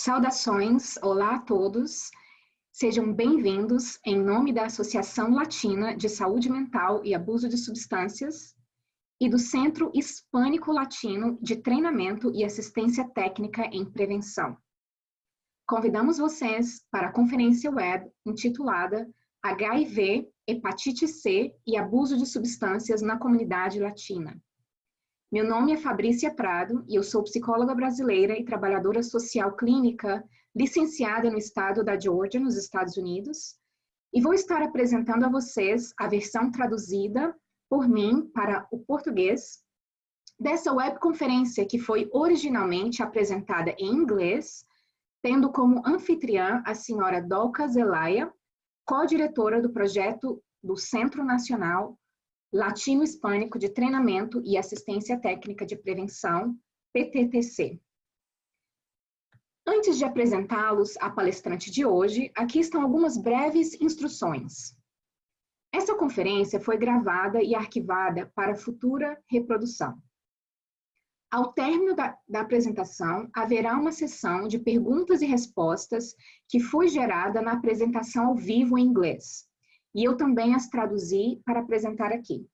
Saudações, olá a todos, sejam bem-vindos em nome da Associação Latina de Saúde Mental e Abuso de Substâncias e do Centro Hispânico-Latino de Treinamento e Assistência Técnica em Prevenção. Convidamos vocês para a conferência web intitulada HIV, Hepatite C e Abuso de Substâncias na Comunidade Latina. Meu nome é Fabrícia Prado e eu sou psicóloga brasileira e trabalhadora social clínica licenciada no estado da Geórgia, nos Estados Unidos, e vou estar apresentando a vocês a versão traduzida por mim para o português dessa webconferência que foi originalmente apresentada em inglês, tendo como anfitriã a senhora Dolca Zelaya, co-diretora do projeto do Centro Nacional Latino-Hispânico de Treinamento e Assistência Técnica de Prevenção, PTTC. Antes de apresentá-los à palestrante de hoje, aqui estão algumas breves instruções. Essa conferência foi gravada e arquivada para futura reprodução. Ao término da apresentação, haverá uma sessão de perguntas e respostas que foi gerada na apresentação ao vivo em inglês. E eu também as traduzi para apresentar aqui.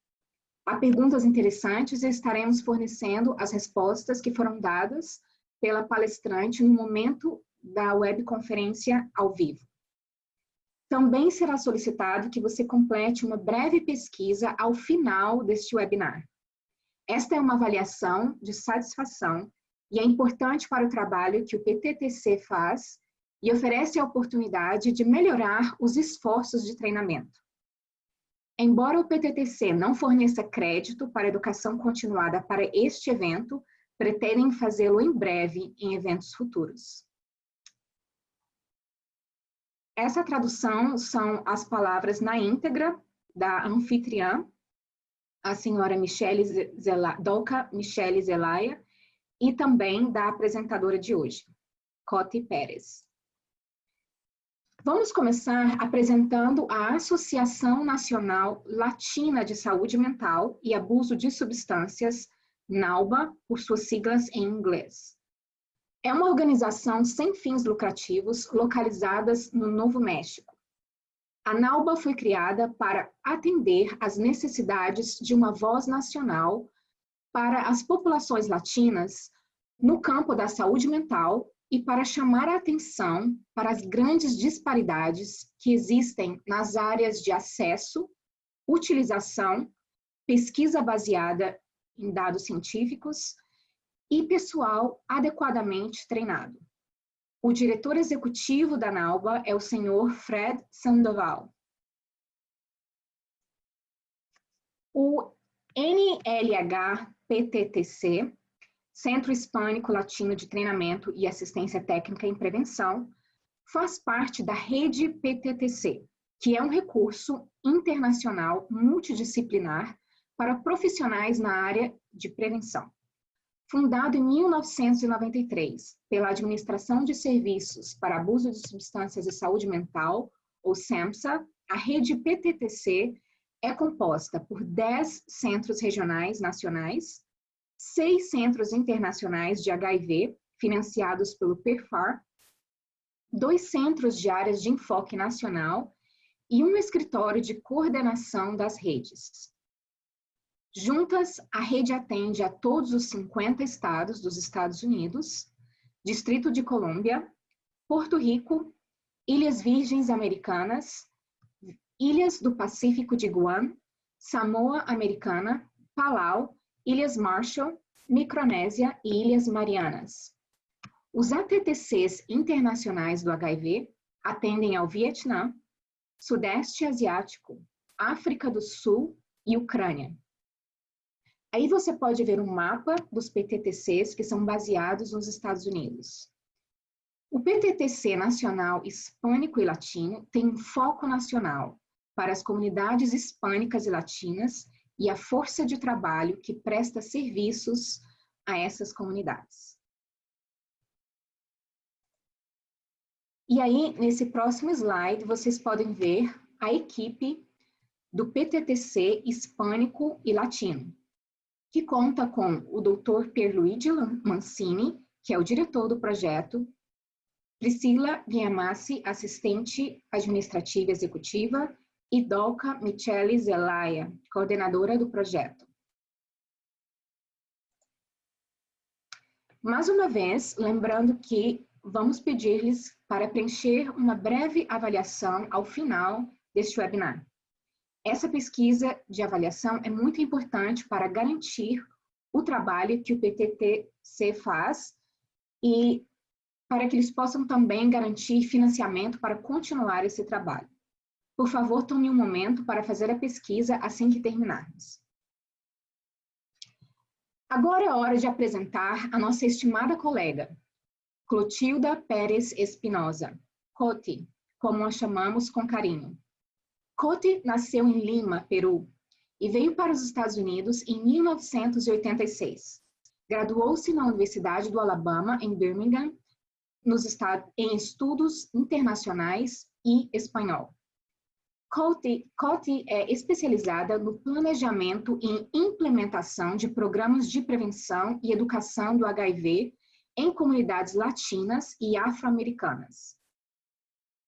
Há perguntas interessantes e estaremos fornecendo as respostas que foram dadas pela palestrante no momento da webconferência ao vivo. Também será solicitado que você complete uma breve pesquisa ao final deste webinar. Esta é uma avaliação de satisfação e é importante para o trabalho que o PTTC faz e oferece a oportunidade de melhorar os esforços de treinamento. Embora o PTTC não forneça crédito para educação continuada para este evento, pretendem fazê-lo em breve em eventos futuros. Essa tradução são as palavras na íntegra da anfitriã, a senhora Dolca Michele Zelaya, e também da apresentadora de hoje, Coti Pérez. Vamos começar apresentando a Associação Nacional Latina de Saúde Mental e Abuso de Substâncias, NALBA, por suas siglas em inglês. É uma organização sem fins lucrativos localizada no Novo México. A NALBA foi criada para atender às necessidades de uma voz nacional para as populações latinas no campo da saúde mental e para chamar a atenção para as grandes disparidades que existem nas áreas de acesso, utilização, pesquisa baseada em dados científicos e pessoal adequadamente treinado. O diretor executivo da NALBA é o senhor Fred Sandoval. O NLH-PTTC, Centro Hispânico Latino de Treinamento e Assistência Técnica em Prevenção, faz parte da rede PTTC, que é um recurso internacional multidisciplinar para profissionais na área de prevenção. Fundado em 1993 pela Administração de Serviços para Abuso de Substâncias e Saúde Mental, ou SAMHSA, a rede PTTC é composta por 10 centros regionais nacionais, 6 centros internacionais de HIV, financiados pelo PEPFAR, 2 centros de áreas de enfoque nacional e um escritório de coordenação das redes. Juntas, a rede atende a todos os 50 estados dos Estados Unidos, Distrito de Colômbia, Porto Rico, Ilhas Virgens Americanas, Ilhas do Pacífico de Guam, Samoa Americana, Palau, Ilhas Marshall, Micronésia e Ilhas Marianas. Os ATTCs internacionais do HIV atendem ao Vietnã, Sudeste Asiático, África do Sul e Ucrânia. Aí você pode ver um mapa dos PTTCs que são baseados nos Estados Unidos. O PTTC Nacional Hispânico e Latino tem um foco nacional para as comunidades hispânicas e latinas e a força de trabalho que presta serviços a essas comunidades. E aí, nesse próximo slide, vocês podem ver a equipe do PTTC Hispânico e Latino, que conta com o Dr. Pierluigi Mancini, que é o diretor do projeto, Priscila Guiamassi, assistente administrativa executiva, e Dolca Michele Zelaya, coordenadora do projeto. Mais uma vez, lembrando que vamos pedir-lhes para preencher uma breve avaliação ao final deste webinar. Essa pesquisa de avaliação é muito importante para garantir o trabalho que o PTTC faz e para que eles possam também garantir financiamento para continuar esse trabalho. Por favor, tome um momento para fazer a pesquisa assim que terminarmos. Agora é hora de apresentar a nossa estimada colega, Clotilda Pérez Espinosa, Coti, como a chamamos com carinho. Coti nasceu em Lima, Peru, e veio para os Estados Unidos em 1986. Graduou-se na Universidade do Alabama, em Birmingham, em estudos internacionais e espanhol. Coti é especializada no planejamento e implementação de programas de prevenção e educação do HIV em comunidades latinas e afro-americanas.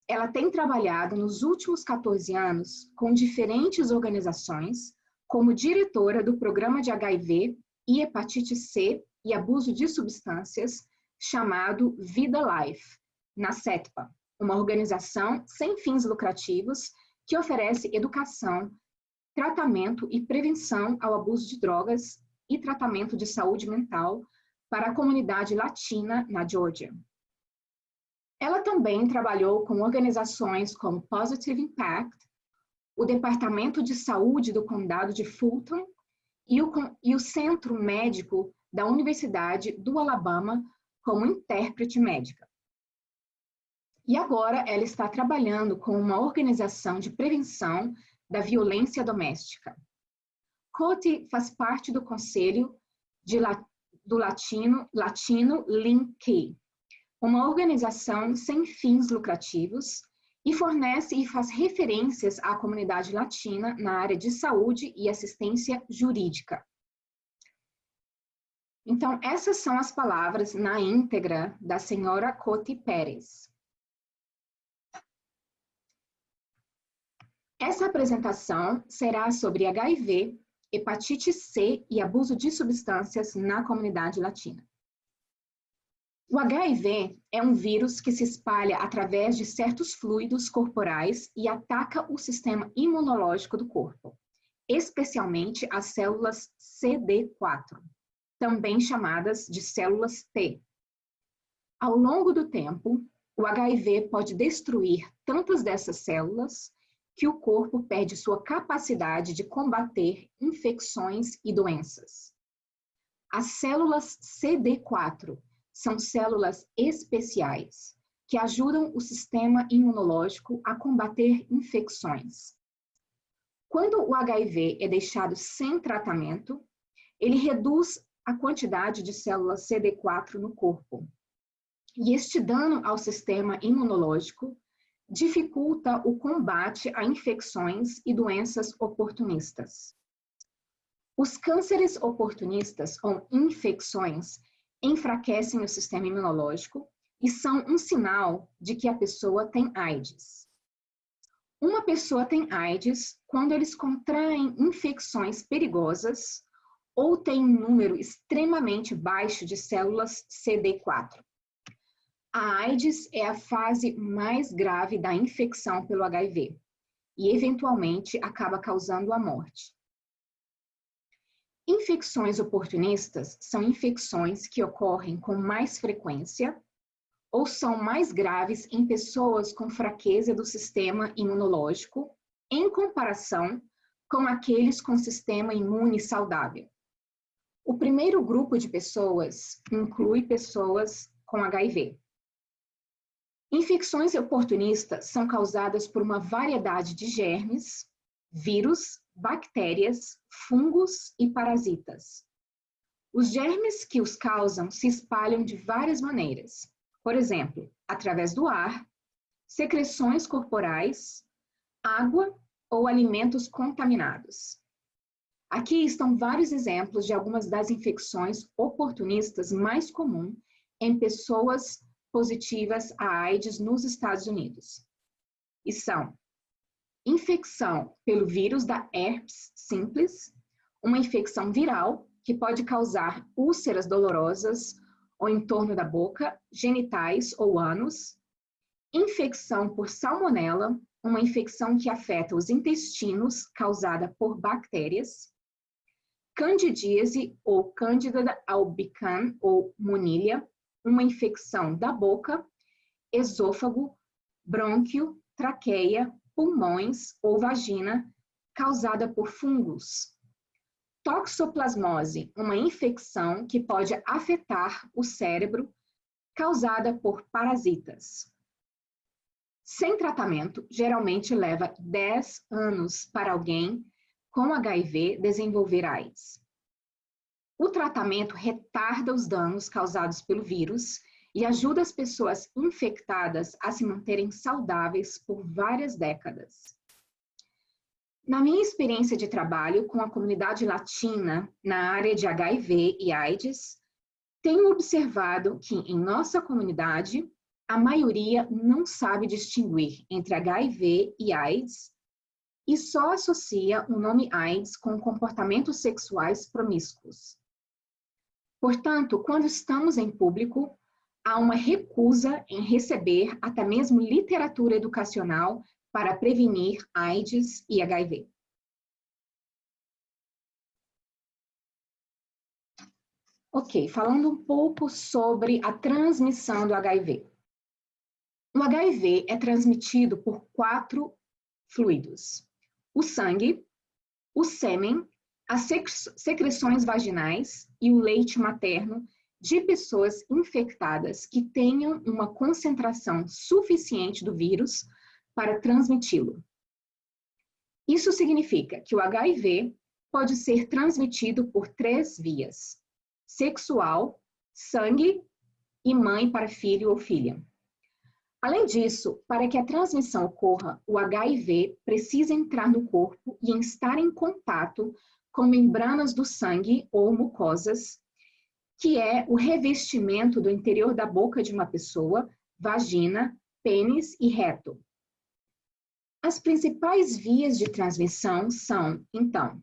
Ela tem trabalhado nos últimos 14 anos com diferentes organizações como diretora do programa de HIV e hepatite C e abuso de substâncias chamado Vida Life, na CETPA, uma organização sem fins lucrativos que oferece educação, tratamento e prevenção ao abuso de drogas e tratamento de saúde mental para a comunidade latina na Geórgia. Ela também trabalhou com organizações como Positive Impact, o Departamento de Saúde do Condado de Fulton e o Centro Médico da Universidade do Alabama como intérprete médica. E agora ela está trabalhando com uma organização de prevenção da violência doméstica. Coti faz parte do Conselho do Latino Link, uma organização sem fins lucrativos, e fornece e faz referências à comunidade latina na área de saúde e assistência jurídica. Então, essas são as palavras na íntegra da senhora Coti Pérez. Essa apresentação será sobre HIV, hepatite C e abuso de substâncias na comunidade latina. O HIV é um vírus que se espalha através de certos fluidos corporais e ataca o sistema imunológico do corpo, especialmente as células CD4, também chamadas de células T. Ao longo do tempo, o HIV pode destruir tantas dessas células que o corpo perde sua capacidade de combater infecções e doenças. As células CD4 são células especiais que ajudam o sistema imunológico a combater infecções. Quando o HIV é deixado sem tratamento, ele reduz a quantidade de células CD4 no corpo. E este dano ao sistema imunológico dificulta o combate a infecções e doenças oportunistas. Os cânceres oportunistas ou infecções enfraquecem o sistema imunológico e são um sinal de que a pessoa tem AIDS. Uma pessoa tem AIDS quando eles contraem infecções perigosas ou tem um número extremamente baixo de células CD4. A AIDS é a fase mais grave da infecção pelo HIV e, eventualmente, acaba causando a morte. Infecções oportunistas são infecções que ocorrem com mais frequência ou são mais graves em pessoas com fraqueza do sistema imunológico em comparação com aqueles com sistema imune saudável. O primeiro grupo de pessoas inclui pessoas com HIV. Infecções oportunistas são causadas por uma variedade de germes, vírus, bactérias, fungos e parasitas. Os germes que os causam se espalham de várias maneiras. Por exemplo, através do ar, secreções corporais, água ou alimentos contaminados. Aqui estão vários exemplos de algumas das infecções oportunistas mais comuns em pessoas positivas a AIDS nos Estados Unidos. E são infecção pelo vírus da herpes simples, uma infecção viral que pode causar úlceras dolorosas ou em torno da boca, genitais ou ânus, infecção por salmonela, uma infecção que afeta os intestinos causada por bactérias, candidíase ou Candida albicans ou monilha, uma infecção da boca, esôfago, brônquio, traqueia, pulmões ou vagina, causada por fungos. Toxoplasmose, uma infecção que pode afetar o cérebro, causada por parasitas. Sem tratamento, geralmente leva 10 anos para alguém com HIV desenvolver AIDS. O tratamento retarda os danos causados pelo vírus e ajuda as pessoas infectadas a se manterem saudáveis por várias décadas. Na minha experiência de trabalho com a comunidade latina na área de HIV e AIDS, tenho observado que em nossa comunidade, a maioria não sabe distinguir entre HIV e AIDS e só associa o nome AIDS com comportamentos sexuais promíscuos. Portanto, quando estamos em público, há uma recusa em receber até mesmo literatura educacional para prevenir AIDS e HIV. Ok, falando um pouco sobre a transmissão do HIV. O HIV é transmitido por 4 fluidos: o sangue, o sêmen, as secreções vaginais e o leite materno de pessoas infectadas que tenham uma concentração suficiente do vírus para transmiti-lo. Isso significa que o HIV pode ser transmitido por 3 vias: sexual, sangue e mãe para filho ou filha. Além disso, para que a transmissão ocorra, o HIV precisa entrar no corpo e estar em contato com membranas do sangue ou mucosas, que é o revestimento do interior da boca de uma pessoa, vagina, pênis e reto. As principais vias de transmissão são, então,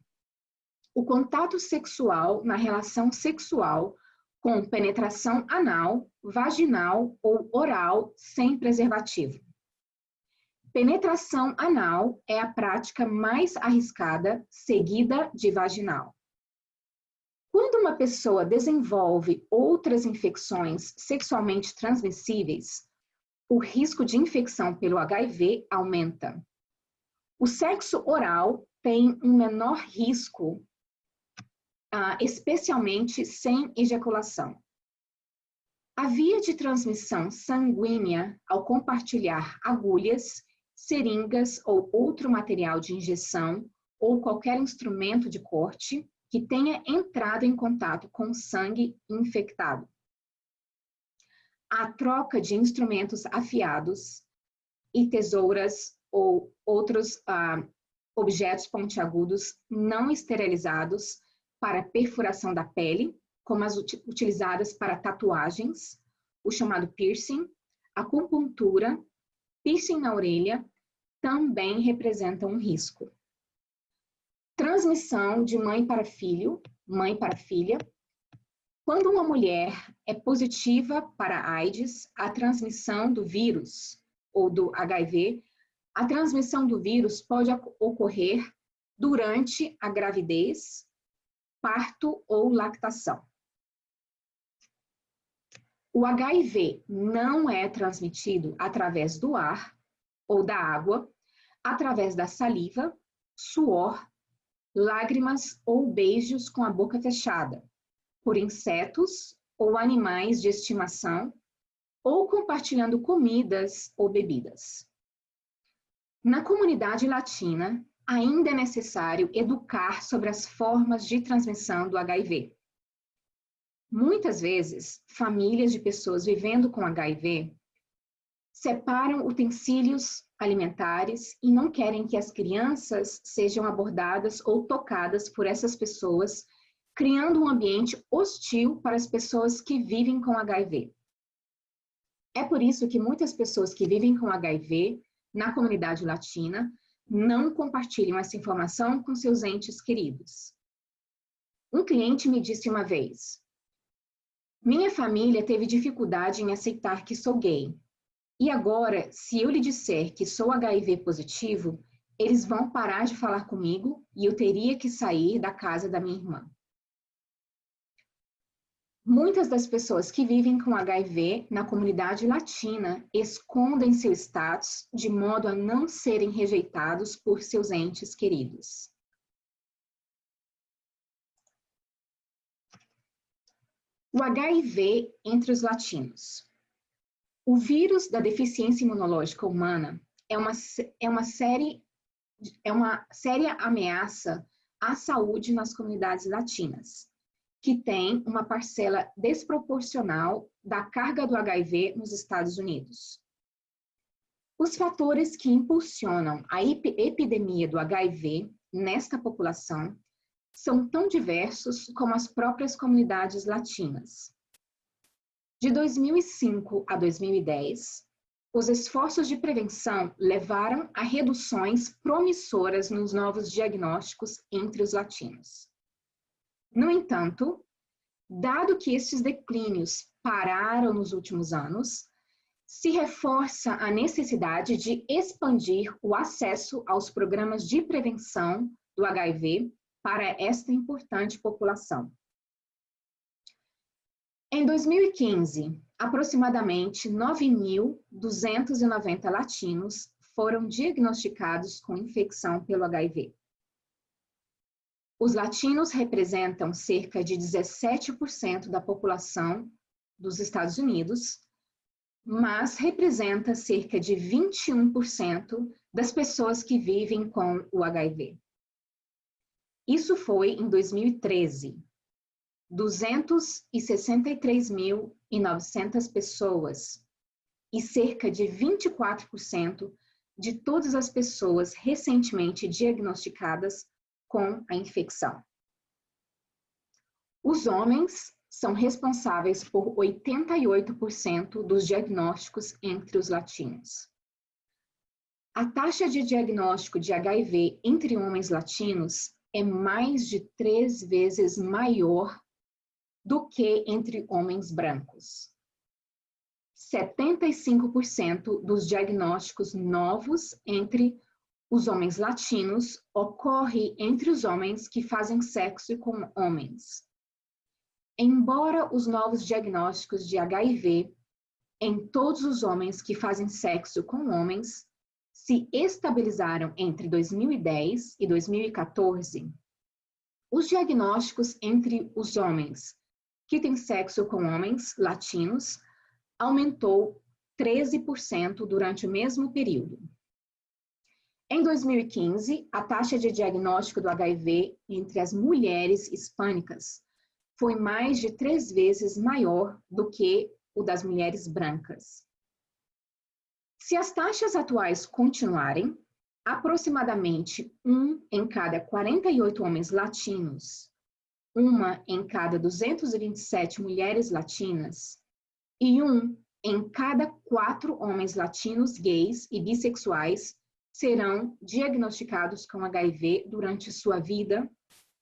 o contato sexual na relação sexual com penetração anal, vaginal ou oral sem preservativo. Penetração anal é a prática mais arriscada, seguida de vaginal. Quando uma pessoa desenvolve outras infecções sexualmente transmissíveis, o risco de infecção pelo HIV aumenta. O sexo oral tem um menor risco, especialmente sem ejaculação. A via de transmissão sanguínea, ao compartilhar agulhas, seringas ou outro material de injeção ou qualquer instrumento de corte que tenha entrado em contato com sangue infectado. A troca de instrumentos afiados e tesouras ou outros objetos pontiagudos não esterilizados para perfuração da pele, como as utilizadas para tatuagens, o chamado piercing, acupuntura, piercing na orelha, também representam um risco. Transmissão de mãe para filho, mãe para filha. Quando uma mulher é positiva para AIDS, a transmissão do vírus ou do HIV, a transmissão do vírus pode ocorrer durante a gravidez, parto ou lactação. O HIV não é transmitido através do ar ou da água, através da saliva, suor, lágrimas ou beijos com a boca fechada, por insetos ou animais de estimação, ou compartilhando comidas ou bebidas. Na comunidade latina, ainda é necessário educar sobre as formas de transmissão do HIV. Muitas vezes, famílias de pessoas vivendo com HIV separam utensílios alimentares e não querem que as crianças sejam abordadas ou tocadas por essas pessoas, criando um ambiente hostil para as pessoas que vivem com HIV. É por isso que muitas pessoas que vivem com HIV na comunidade latina não compartilham essa informação com seus entes queridos. Um cliente me disse uma vez: minha família teve dificuldade em aceitar que sou gay. E agora, se eu lhe disser que sou HIV positivo, eles vão parar de falar comigo e eu teria que sair da casa da minha irmã. Muitas das pessoas que vivem com HIV na comunidade latina escondem seu status de modo a não serem rejeitados por seus entes queridos. O HIV entre os latinos. O vírus da deficiência imunológica humana é uma séria ameaça à saúde nas comunidades latinas, que tem uma parcela desproporcional da carga do HIV nos Estados Unidos. Os fatores que impulsionam a epidemia do HIV nesta população são tão diversos como as próprias comunidades latinas. De 2005 a 2010, os esforços de prevenção levaram a reduções promissoras nos novos diagnósticos entre os latinos. No entanto, dado que estes declínios pararam nos últimos anos, se reforça a necessidade de expandir o acesso aos programas de prevenção do HIV para esta importante população. Em 2015, aproximadamente 9.290 latinos foram diagnosticados com infecção pelo HIV. Os latinos representam cerca de 17% da população dos Estados Unidos, mas representa cerca de 21% das pessoas que vivem com o HIV. Isso foi em 2013. 263.900 pessoas e cerca de 24% de todas as pessoas recentemente diagnosticadas com a infecção. Os homens são responsáveis por 88% dos diagnósticos entre os latinos. A taxa de diagnóstico de HIV entre homens latinos é mais de 3 vezes maior do que entre homens brancos. 75% dos diagnósticos novos entre os homens latinos ocorre entre os homens que fazem sexo com homens. Embora os novos diagnósticos de HIV em todos os homens que fazem sexo com homens se estabilizaram entre 2010 e 2014, os diagnósticos entre os homens que têm sexo com homens latinos aumentou 13% durante o mesmo período. Em 2015, a taxa de diagnóstico do HIV entre as mulheres hispânicas foi mais de 3 vezes maior do que o das mulheres brancas. Se as taxas atuais continuarem, aproximadamente 1 em cada 48 homens latinos, 1 em cada 227 mulheres latinas e 1 em cada 4 homens latinos gays e bissexuais serão diagnosticados com HIV durante sua vida,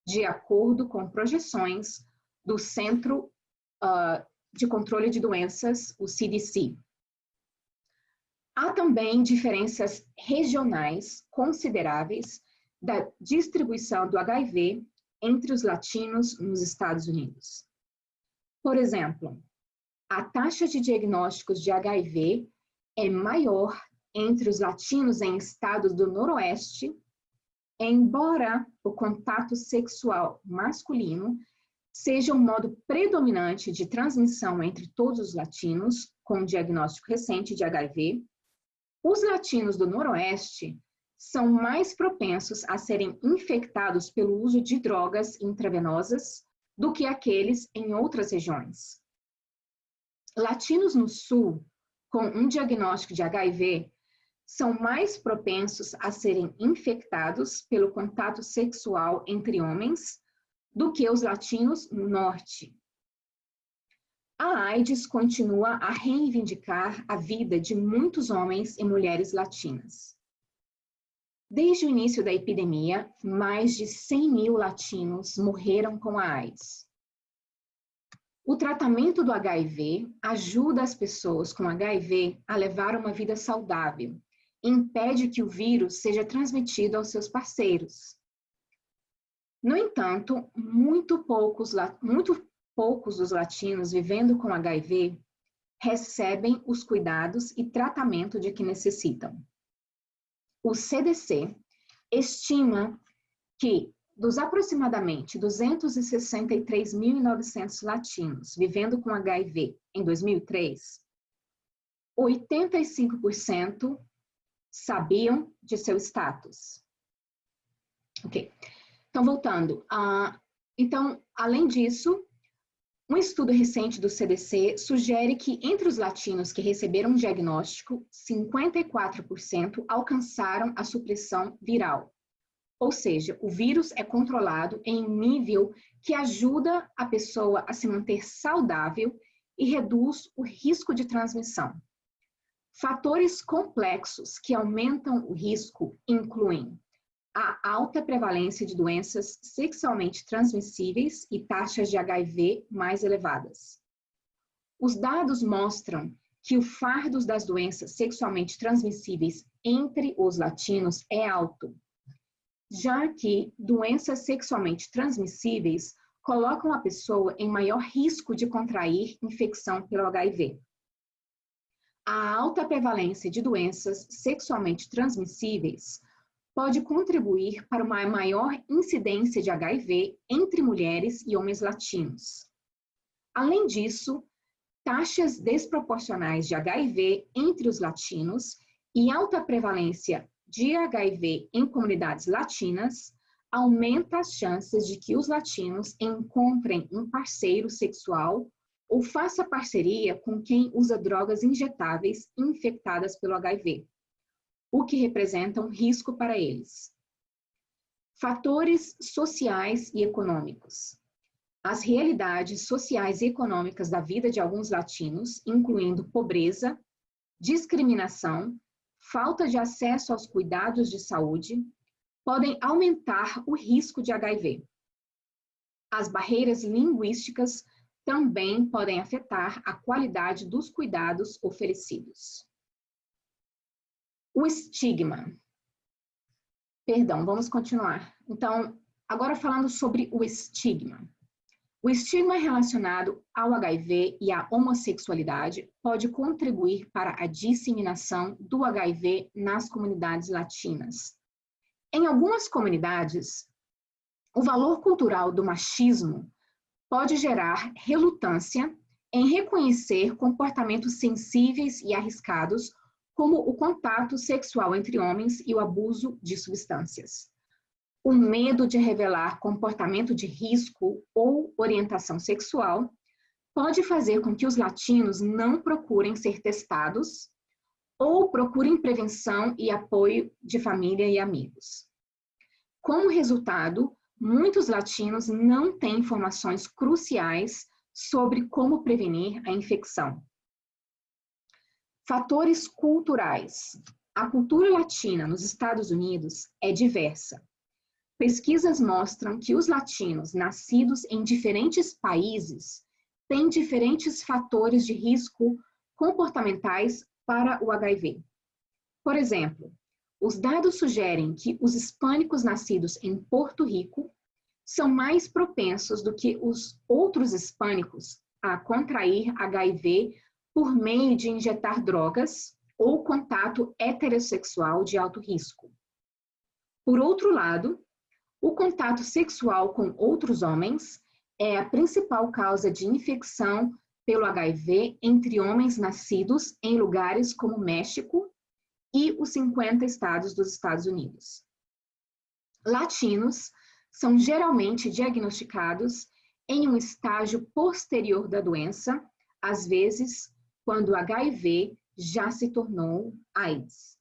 de acordo com projeções do Centro de Controle de Doenças, o CDC. Há também diferenças regionais consideráveis da distribuição do HIV entre os latinos nos Estados Unidos. Por exemplo, a taxa de diagnósticos de HIV é maior entre os latinos em estados do Noroeste, embora o contato sexual masculino seja um modo predominante de transmissão entre todos os latinos com diagnóstico recente de HIV, os latinos do Noroeste são mais propensos a serem infectados pelo uso de drogas intravenosas do que aqueles em outras regiões. Latinos no Sul, com um diagnóstico de HIV, são mais propensos a serem infectados pelo contato sexual entre homens do que os latinos no Norte. A AIDS continua a reivindicar a vida de muitos homens e mulheres latinas. Desde o início da epidemia, mais de 100 mil latinos morreram com a AIDS. O tratamento do HIV ajuda as pessoas com HIV a levar uma vida saudável e impede que o vírus seja transmitido aos seus parceiros. No entanto, muito poucos dos latinos vivendo com HIV recebem os cuidados e tratamento de que necessitam. O CDC estima que dos aproximadamente 263.900 latinos vivendo com HIV em 2003, 85% sabiam de seu status. Ok. Então, voltando. Então, além disso, um estudo recente do CDC sugere que entre os latinos que receberam um diagnóstico, 54% alcançaram a supressão viral. Ou seja, o vírus é controlado em um nível que ajuda a pessoa a se manter saudável e reduz o risco de transmissão. Fatores complexos que aumentam o risco incluem a alta prevalência de doenças sexualmente transmissíveis e taxas de HIV mais elevadas. Os dados mostram que o fardo das doenças sexualmente transmissíveis entre os latinos é alto, já que doenças sexualmente transmissíveis colocam a pessoa em maior risco de contrair infecção pelo HIV. A alta prevalência de doenças sexualmente transmissíveis pode contribuir para uma maior incidência de HIV entre mulheres e homens latinos. Além disso, taxas desproporcionais de HIV entre os latinos e alta prevalência de HIV em comunidades latinas aumenta as chances de que os latinos encontrem um parceiro sexual ou faça parceria com quem usa drogas injetáveis infectadas pelo HIV, o que representa um risco para eles. Fatores sociais e econômicos. As realidades sociais e econômicas da vida de alguns latinos, incluindo pobreza, discriminação, falta de acesso aos cuidados de saúde, podem aumentar o risco de HIV. As barreiras linguísticas também podem afetar a qualidade dos cuidados oferecidos. O estigma. Perdão, vamos continuar. Então, agora falando sobre o estigma. O estigma relacionado ao HIV e à homossexualidade pode contribuir para a disseminação do HIV nas comunidades latinas. Em algumas comunidades, o valor cultural do machismo pode gerar relutância em reconhecer comportamentos sensíveis e arriscados, como o contato sexual entre homens e o abuso de substâncias. O medo de revelar comportamento de risco ou orientação sexual pode fazer com que os latinos não procurem ser testados ou procurem prevenção e apoio de família e amigos. Como resultado, muitos latinos não têm informações cruciais sobre como prevenir a infecção. Fatores culturais. A cultura latina nos Estados Unidos é diversa. Pesquisas mostram que os latinos nascidos em diferentes países têm diferentes fatores de risco comportamentais para o HIV. Por exemplo, os dados sugerem que os hispânicos nascidos em Porto Rico são mais propensos do que os outros hispânicos a contrair HIV por meio de injetar drogas ou contato heterossexual de alto risco. Por outro lado, o contato sexual com outros homens é a principal causa de infecção pelo HIV entre homens nascidos em lugares como México e os 50 estados dos Estados Unidos. Latinos são geralmente diagnosticados em um estágio posterior da doença, às vezes quando o HIV já se tornou AIDS.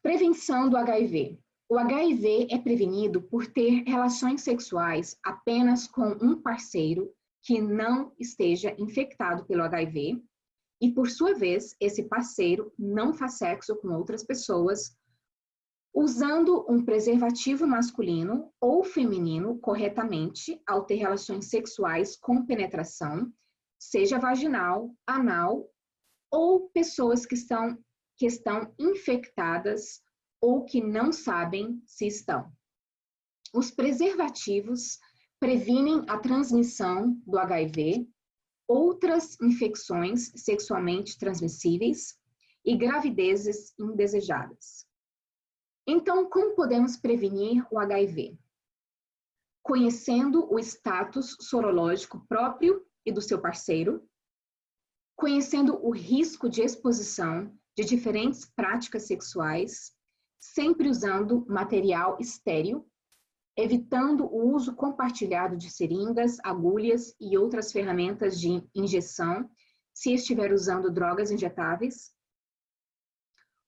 Prevenção do HIV. O HIV é prevenido por ter relações sexuais apenas com um parceiro que não esteja infectado pelo HIV e, por sua vez, esse parceiro não faz sexo com outras pessoas usando um preservativo masculino ou feminino corretamente ao ter relações sexuais com penetração, seja vaginal, anal, ou pessoas que estão infectadas ou que não sabem se estão. Os preservativos previnem a transmissão do HIV, outras infecções sexualmente transmissíveis e gravidezes indesejadas. Então, como podemos prevenir o HIV? Conhecendo o status sorológico próprio e do seu parceiro, conhecendo o risco de exposição de diferentes práticas sexuais, sempre usando material estéril, evitando o uso compartilhado de seringas, agulhas e outras ferramentas de injeção, se estiver usando drogas injetáveis,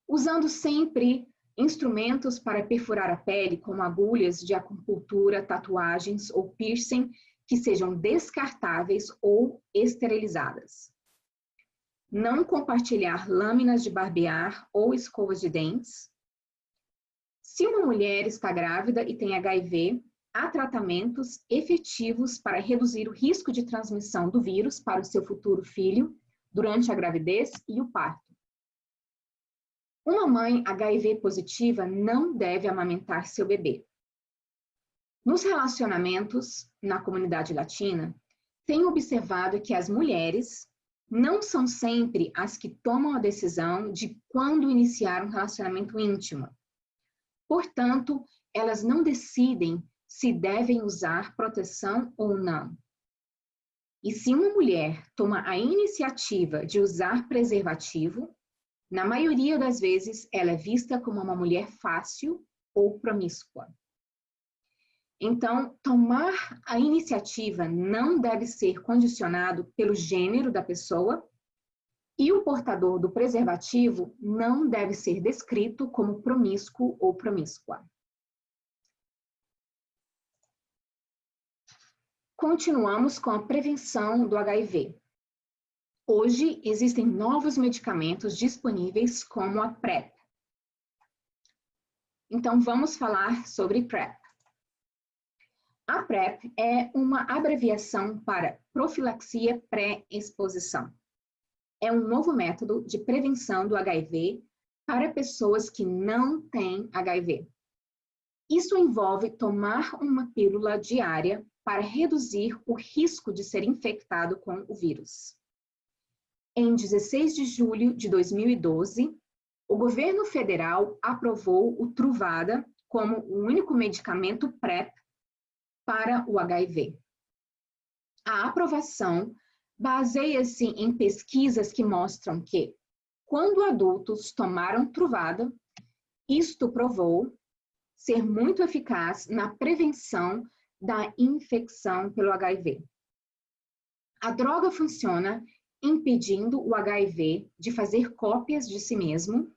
usando sempre instrumentos para perfurar a pele, como agulhas de acupuntura, tatuagens ou piercing, que sejam descartáveis ou esterilizadas. Não compartilhar lâminas de barbear ou escovas de dentes. Se uma mulher está grávida e tem HIV, há tratamentos efetivos para reduzir o risco de transmissão do vírus para o seu futuro filho durante a gravidez e o parto. Uma mãe HIV positiva não deve amamentar seu bebê. Nos relacionamentos na comunidade latina, tenho observado que as mulheres não são sempre as que tomam a decisão de quando iniciar um relacionamento íntimo. Portanto, elas não decidem se devem usar proteção ou não. E se uma mulher toma a iniciativa de usar preservativo, na maioria das vezes, ela é vista como uma mulher fácil ou promíscua. Então, tomar a iniciativa não deve ser condicionado pelo gênero da pessoa e o portador do preservativo não deve ser descrito como promíscuo ou promíscua. Continuamos com a prevenção do HIV. Hoje, existem novos medicamentos disponíveis, como a PrEP. Então, vamos falar sobre PrEP. A PrEP é uma abreviação para profilaxia pré-exposição. É um novo método de prevenção do HIV para pessoas que não têm HIV. Isso envolve tomar uma pílula diária para reduzir o risco de ser infectado com o vírus. Em 16 de julho de 2012, o governo federal aprovou o Truvada como o único medicamento PrEP para o HIV. A aprovação baseia-se em pesquisas que mostram que, quando adultos tomaram Truvada, isto provou ser muito eficaz na prevenção da infecção pelo HIV. A droga funciona impedindo o HIV de fazer cópias de si mesmo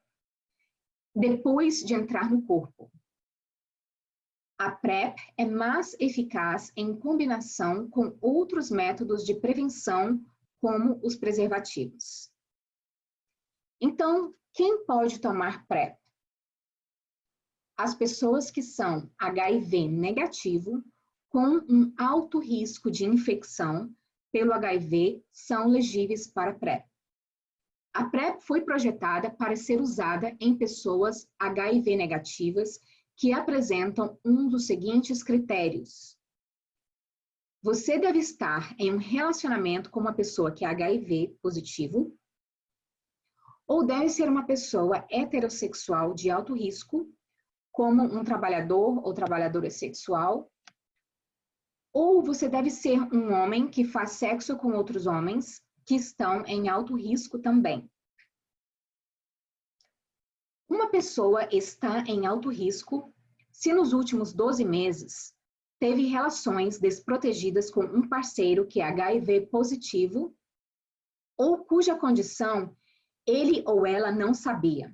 depois de entrar no corpo. A PrEP é mais eficaz em combinação com outros métodos de prevenção, como os preservativos. Então, quem pode tomar PrEP? As pessoas que são HIV negativo, com um alto risco de infecção pelo HIV, são elegíveis para PrEP. A PrEP foi projetada para ser usada em pessoas HIV negativas que apresentam um dos seguintes critérios. Você deve estar em um relacionamento com uma pessoa que é HIV positivo, ou deve ser uma pessoa heterossexual de alto risco, como um trabalhador ou trabalhadora sexual, ou você deve ser um homem que faz sexo com outros homens que estão em alto risco também. Uma pessoa está em alto risco se nos últimos 12 meses teve relações desprotegidas com um parceiro que é HIV positivo ou cuja condição ele ou ela não sabia.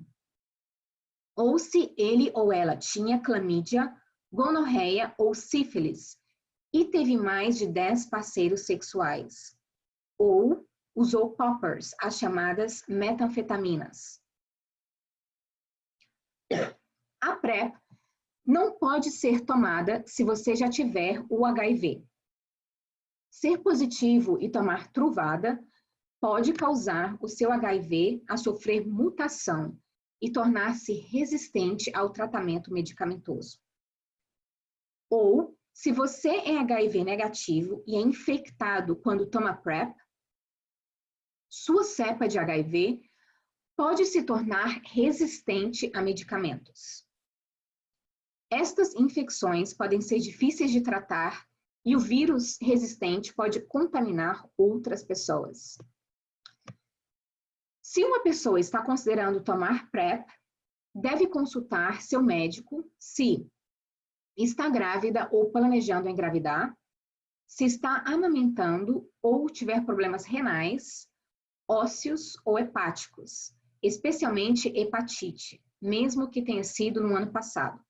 Ou se ele ou ela tinha clamídia, gonorreia ou sífilis e teve mais de 10 parceiros sexuais, ou usou poppers, as chamadas metanfetaminas. A PrEP não pode ser tomada se você já tiver o HIV. Ser positivo e tomar Truvada pode causar o seu HIV a sofrer mutação e tornar-se resistente ao tratamento medicamentoso. Ou, se você é HIV negativo e é infectado quando toma PrEP, sua cepa de HIV pode se tornar resistente a medicamentos. Estas infecções podem ser difíceis de tratar e o vírus resistente pode contaminar outras pessoas. Se uma pessoa está considerando tomar PrEP, deve consultar seu médico se está grávida ou planejando engravidar, se está amamentando ou tiver problemas renais, ósseos ou hepáticos, especialmente hepatite, mesmo que tenha sido no ano passado.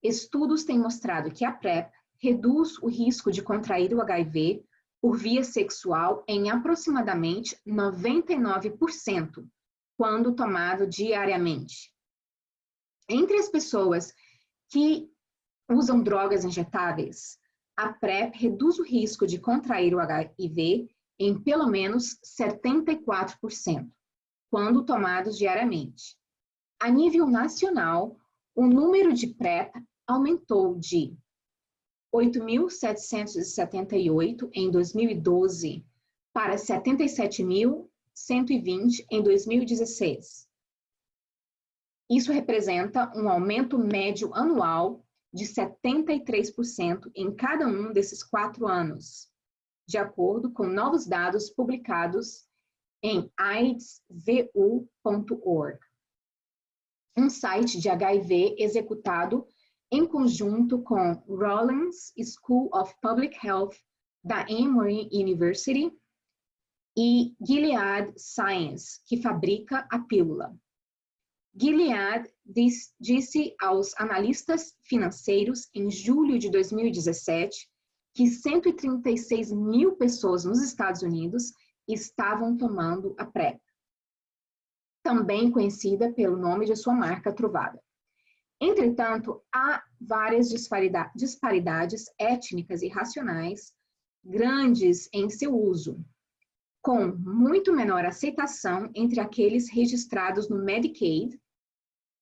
Estudos têm mostrado que a PrEP reduz o risco de contrair o HIV por via sexual em aproximadamente 99% quando tomado diariamente. Entre as pessoas que usam drogas injetáveis, a PrEP reduz o risco de contrair o HIV em pelo menos 74%, quando tomados diariamente. A nível nacional, o número de PrEP aumentou de 8.778 em 2012 para 77.120 em 2016. Isso representa um aumento médio anual de 73% em cada um desses 4 anos, de acordo com novos dados publicados em aidsvu.org, um site de HIV executado em conjunto com Rollins School of Public Health da Emory University e Gilead Sciences, que fabrica a pílula. Gilead disse aos analistas financeiros em julho de 2017 que 136 mil pessoas nos Estados Unidos estavam tomando a PrEP, também conhecida pelo nome de sua marca Truvada. Entretanto, há várias disparidades étnicas e raciais grandes em seu uso, com muito menor aceitação entre aqueles registrados no Medicaid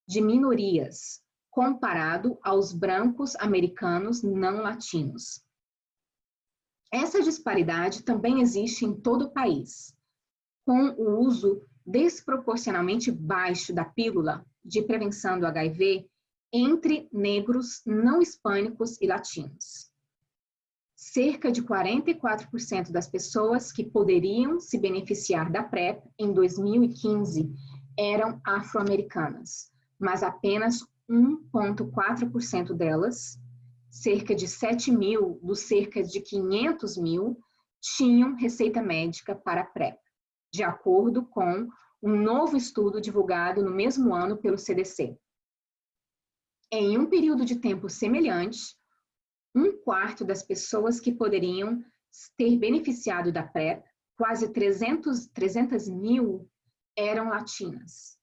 de minorias, comparado aos brancos americanos não latinos. Essa disparidade também existe em todo o país, com o uso desproporcionalmente baixo da pílula de prevenção do HIV entre negros, não hispânicos e latinos. Cerca de 44% das pessoas que poderiam se beneficiar da PrEP em 2015 eram afro-americanas, mas apenas 1,4% delas, cerca de 7 mil dos cerca de 500 mil, tinham receita médica para a PrEP, de acordo com um novo estudo divulgado no mesmo ano pelo CDC. Em um período de tempo semelhante, 1/4 das pessoas que poderiam ter beneficiado da PrEP, quase 300 mil, eram latinas,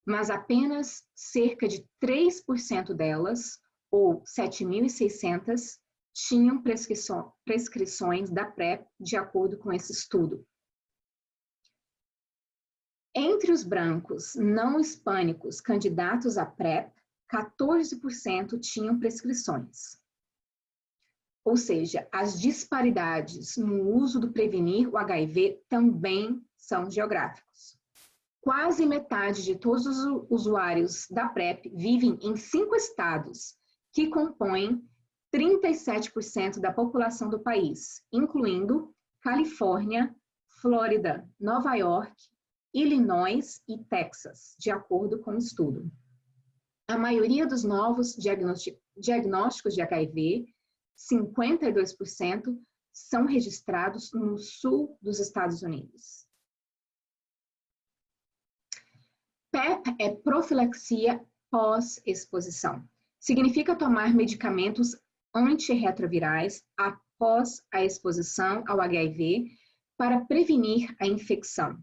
mas apenas cerca de 3% delas, ou 7.600, tinham prescrições da PrEP, de acordo com esse estudo. Entre os brancos não hispânicos candidatos à PrEP, 14% tinham prescrições. Ou seja, as disparidades no uso do prevenir o HIV também são geográficos. Quase metade de todos os usuários da PrEP vivem em 5 estados, que compõem 37% da população do país, incluindo Califórnia, Flórida, Nova York, Illinois e Texas, de acordo com o estudo. A maioria dos novos diagnósticos de HIV, 52%, são registrados no sul dos Estados Unidos. PrEP é profilaxia pós-exposição. Significa tomar medicamentos antirretrovirais após a exposição ao HIV para prevenir a infecção.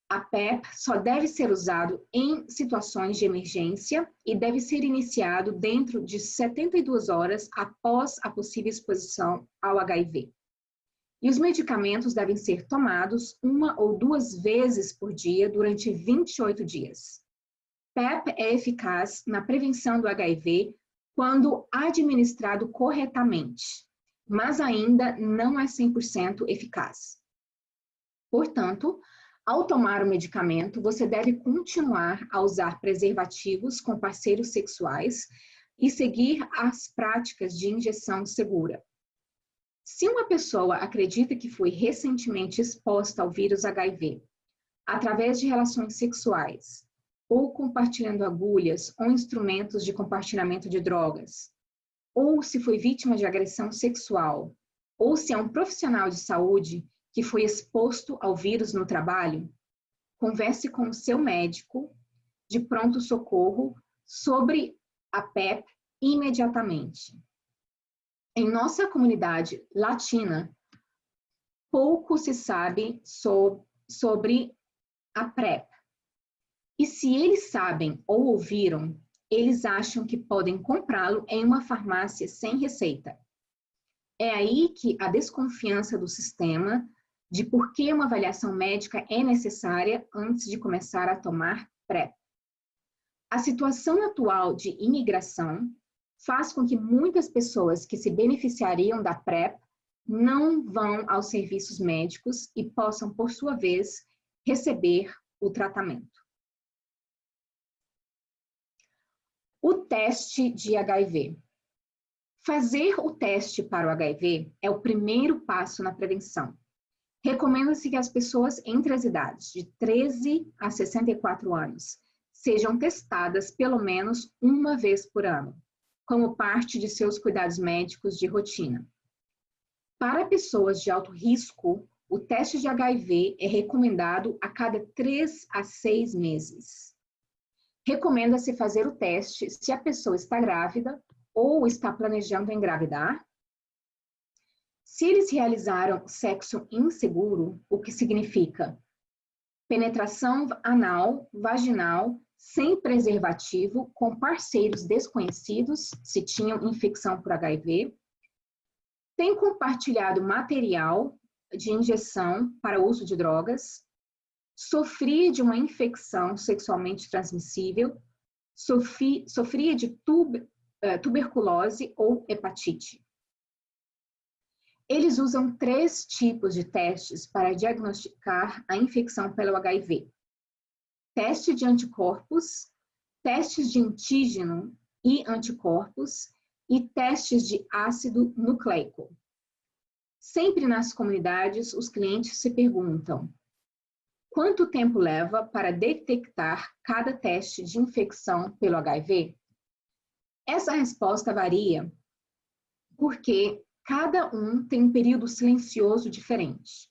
A PrEP só deve ser usado em situações de emergência e deve ser iniciado dentro de 72 horas após a possível exposição ao HIV. E os medicamentos devem ser tomados 1 ou 2 vezes por dia durante 28 dias. PrEP é eficaz na prevenção do HIV quando administrado corretamente, mas ainda não é 100% eficaz. Portanto, ao tomar o medicamento, você deve continuar a usar preservativos com parceiros sexuais e seguir as práticas de injeção segura. Se uma pessoa acredita que foi recentemente exposta ao vírus HIV, através de relações sexuais, ou compartilhando agulhas ou instrumentos de compartilhamento de drogas, ou se foi vítima de agressão sexual, ou se é um profissional de saúde que foi exposto ao vírus no trabalho, converse com o seu médico de pronto-socorro sobre a PrEP imediatamente. Em nossa comunidade latina, pouco se sabe sobre a PrEP. E se eles sabem ou ouviram, eles acham que podem comprá-lo em uma farmácia sem receita. É aí que a desconfiança do sistema de por que uma avaliação médica é necessária antes de começar a tomar PrEP. A situação atual de imigração faz com que muitas pessoas que se beneficiariam da PrEP não vão aos serviços médicos e possam, por sua vez, receber o tratamento. O teste de HIV. Fazer o teste para o HIV é o primeiro passo na prevenção. Recomenda-se que as pessoas entre as idades de 13 a 64 anos sejam testadas pelo menos 1 vez por ano, como parte de seus cuidados médicos de rotina. Para pessoas de alto risco, o teste de HIV é recomendado a cada 3 a 6 meses. Recomenda-se fazer o teste se a pessoa está grávida ou está planejando engravidar. Se eles realizaram sexo inseguro, o que significa penetração anal, vaginal, sem preservativo, com parceiros desconhecidos, se tinham infecção por HIV, tem compartilhado material de injeção para uso de drogas, sofria de uma infecção sexualmente transmissível, sofria de tuberculose ou hepatite. Eles usam 3 tipos de testes para diagnosticar a infecção pelo HIV. Teste de anticorpos, testes de antígeno e anticorpos e testes de ácido nucleico. Sempre nas comunidades, os clientes se perguntam: quanto tempo leva para detectar cada teste de infecção pelo HIV? Essa resposta varia porque cada um tem um período silencioso diferente.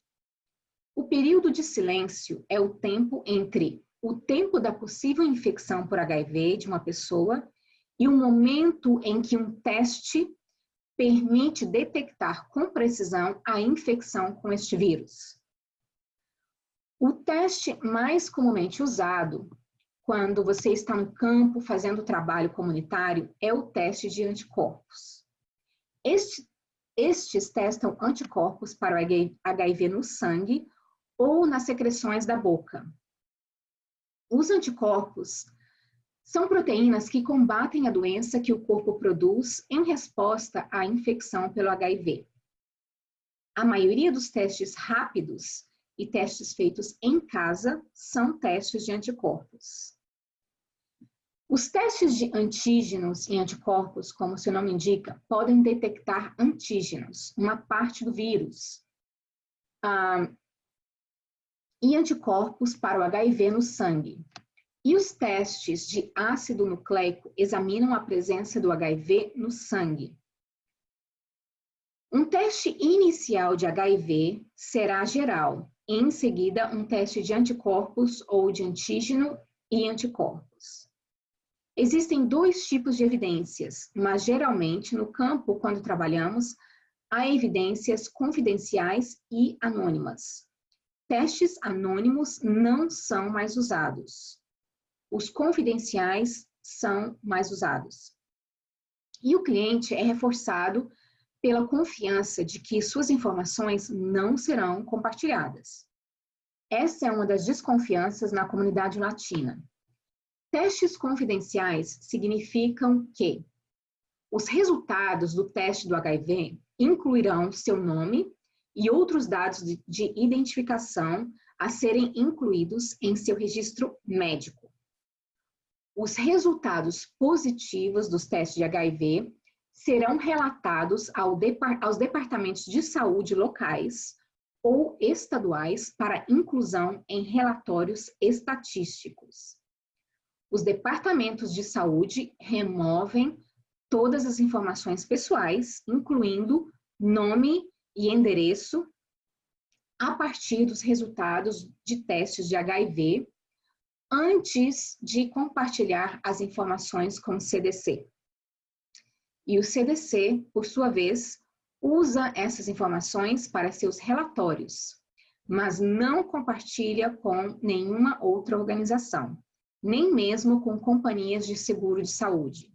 O período de silêncio é o tempo entre o tempo da possível infecção por HIV de uma pessoa e o momento em que um teste permite detectar com precisão a infecção com este vírus. O teste mais comumente usado quando você está no campo fazendo trabalho comunitário é o teste de anticorpos. Estes testam anticorpos para o HIV no sangue ou nas secreções da boca. Os anticorpos são proteínas que combatem a doença que o corpo produz em resposta à infecção pelo HIV. A maioria dos testes rápidos e testes feitos em casa são testes de anticorpos. Os testes de antígenos e anticorpos, como seu nome indica, podem detectar antígenos, uma parte do vírus, e anticorpos para o HIV no sangue. E os testes de ácido nucleico examinam a presença do HIV no sangue. Um teste inicial de HIV será geral, e em seguida um teste de anticorpos ou de antígeno e anticorpos. Existem dois tipos de evidências, mas geralmente no campo, quando trabalhamos, há evidências confidenciais e anônimas. Testes anônimos não são mais usados. Os confidenciais são mais usados. E o cliente é reforçado pela confiança de que suas informações não serão compartilhadas. Essa é uma das desconfianças na comunidade latina. Testes confidenciais significam que os resultados do teste do HIV incluirão seu nome e outros dados de identificação a serem incluídos em seu registro médico. Os resultados positivos dos testes de HIV serão relatados aos departamentos de saúde locais ou estaduais para inclusão em relatórios estatísticos. Os departamentos de saúde removem todas as informações pessoais, incluindo nome e endereço, a partir dos resultados de testes de HIV, antes de compartilhar as informações com o CDC. E o CDC, por sua vez, usa essas informações para seus relatórios, mas não compartilha com nenhuma outra organização, nem mesmo com companhias de seguro de saúde.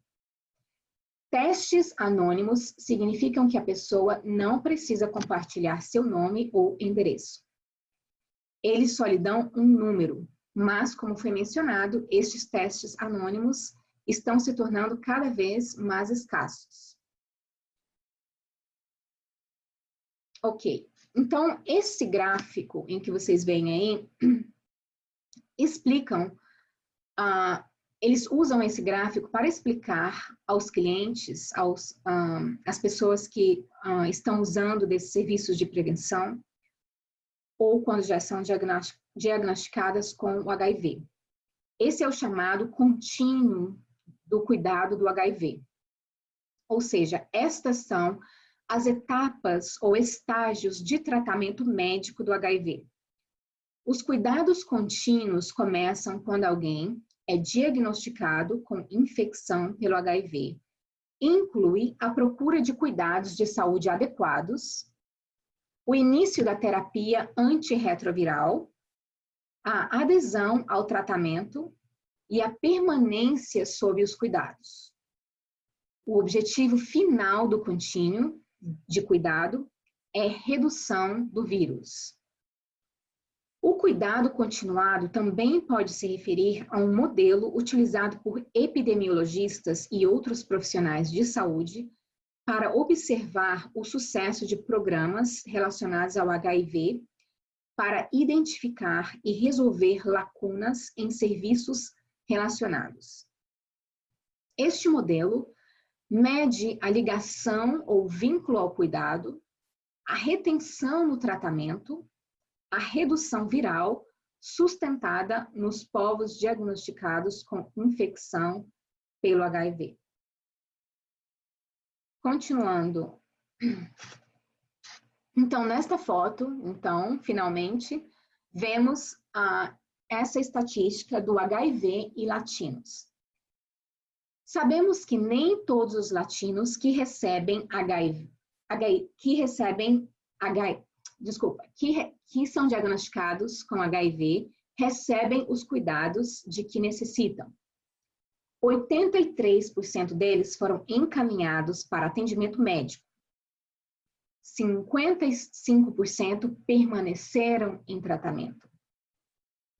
Testes anônimos significam que a pessoa não precisa compartilhar seu nome ou endereço. Eles só lhe dão um número, mas, como foi mencionado, estes testes anônimos estão se tornando cada vez mais escassos. Ok, então esse gráfico em que vocês veem aí, eles usam esse gráfico para explicar aos clientes, às pessoas que estão usando desses serviços de prevenção, ou quando já são diagnosticadas com o HIV. Esse é o chamado contínuo do cuidado do HIV. Ou seja, estas são as etapas ou estágios de tratamento médico do HIV. Os cuidados contínuos começam quando alguém é diagnosticado com infecção pelo HIV. Inclui a procura de cuidados de saúde adequados, o início da terapia antirretroviral, a adesão ao tratamento e a permanência sob os cuidados. O objetivo final do contínuo de cuidado é redução do vírus. O cuidado continuado também pode se referir a um modelo utilizado por epidemiologistas e outros profissionais de saúde para observar o sucesso de programas relacionados ao HIV, para identificar e resolver lacunas em serviços relacionados. Este modelo mede a ligação ou vínculo ao cuidado, a retenção no tratamento, a redução viral sustentada nos povos diagnosticados com infecção pelo HIV. Continuando. Então, nesta foto, finalmente, vemos essa estatística do HIV e latinos. Sabemos que nem todos os latinos que são diagnosticados com HIV recebem os cuidados de que necessitam. 83% deles foram encaminhados para atendimento médico. 55% permaneceram em tratamento.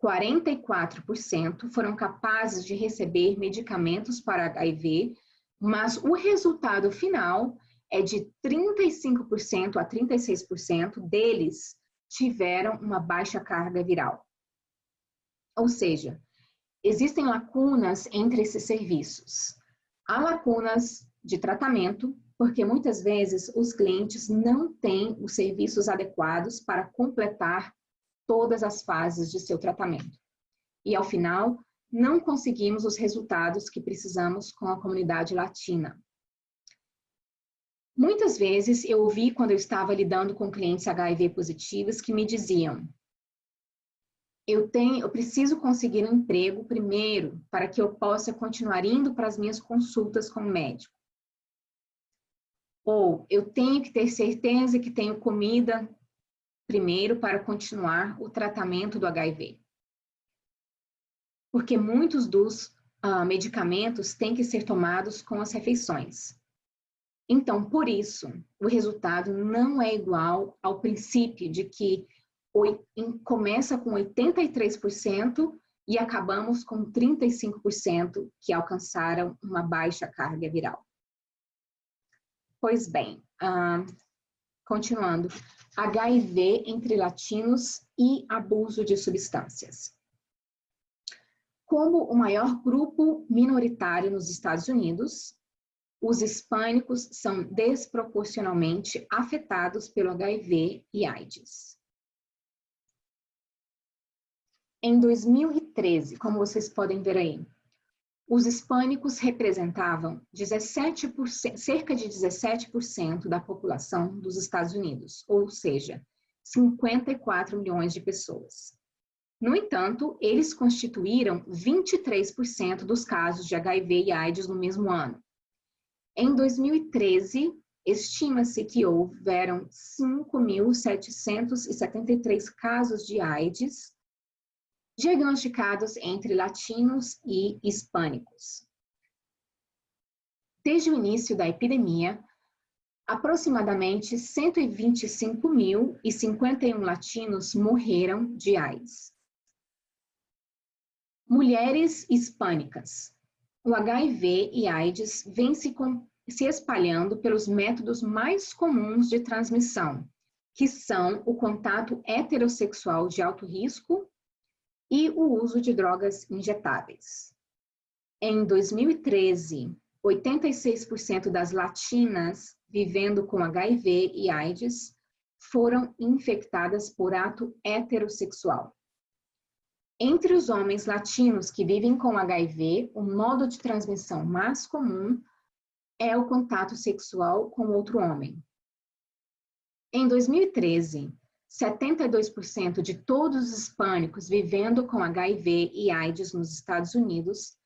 44% foram capazes de receber medicamentos para HIV, mas o resultado final é de 35% a 36% deles tiveram uma baixa carga viral. Ou seja, existem lacunas entre esses serviços. Há lacunas de tratamento, porque muitas vezes os clientes não têm os serviços adequados para completar todas as fases de seu tratamento. E, ao final, não conseguimos os resultados que precisamos com a comunidade latina. Muitas vezes eu ouvi, quando eu estava lidando com clientes HIV positivos, que me diziam: eu preciso conseguir um emprego primeiro para que eu possa continuar indo para as minhas consultas com o médico. Ou eu tenho que ter certeza que tenho comida primeiro para continuar o tratamento do HIV. Porque muitos dos medicamentos têm que ser tomados com as refeições. Então, por isso, o resultado não é igual ao princípio de que começa com 83% e acabamos com 35% que alcançaram uma baixa carga viral. Pois bem, continuando, HIV entre latinos e abuso de substâncias. Como o maior grupo minoritário nos Estados Unidos, os hispânicos são desproporcionalmente afetados pelo HIV e AIDS. Em 2013, como vocês podem ver aí, os hispânicos representavam cerca de 17% da população dos Estados Unidos, ou seja, 54 milhões de pessoas. No entanto, eles constituíram 23% dos casos de HIV e AIDS no mesmo ano. Em 2013, estima-se que houveram 5.773 casos de AIDS diagnosticados entre latinos e hispânicos. Desde o início da epidemia, aproximadamente 125.051 latinos morreram de AIDS. Mulheres hispânicas. O HIV e AIDS vem se espalhando pelos métodos mais comuns de transmissão, que são o contato heterossexual de alto risco e o uso de drogas injetáveis. Em 2013, 86% das latinas vivendo com HIV e AIDS foram infectadas por ato heterossexual. Entre os homens latinos que vivem com HIV, o modo de transmissão mais comum é o contato sexual com outro homem. Em 2013, 72% de todos os hispânicos vivendo com HIV e AIDS nos Estados Unidos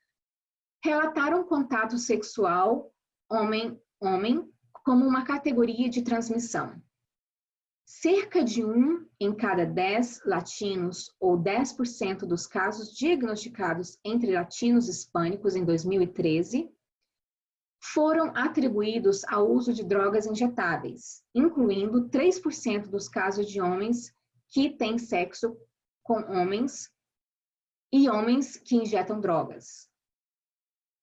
relataram contato sexual homem-homem como uma categoria de transmissão. Cerca de 1 em cada 10 latinos, ou 10% dos casos diagnosticados entre latinos hispânicos em 2013, foram atribuídos ao uso de drogas injetáveis, incluindo 3% dos casos de homens que têm sexo com homens e homens que injetam drogas.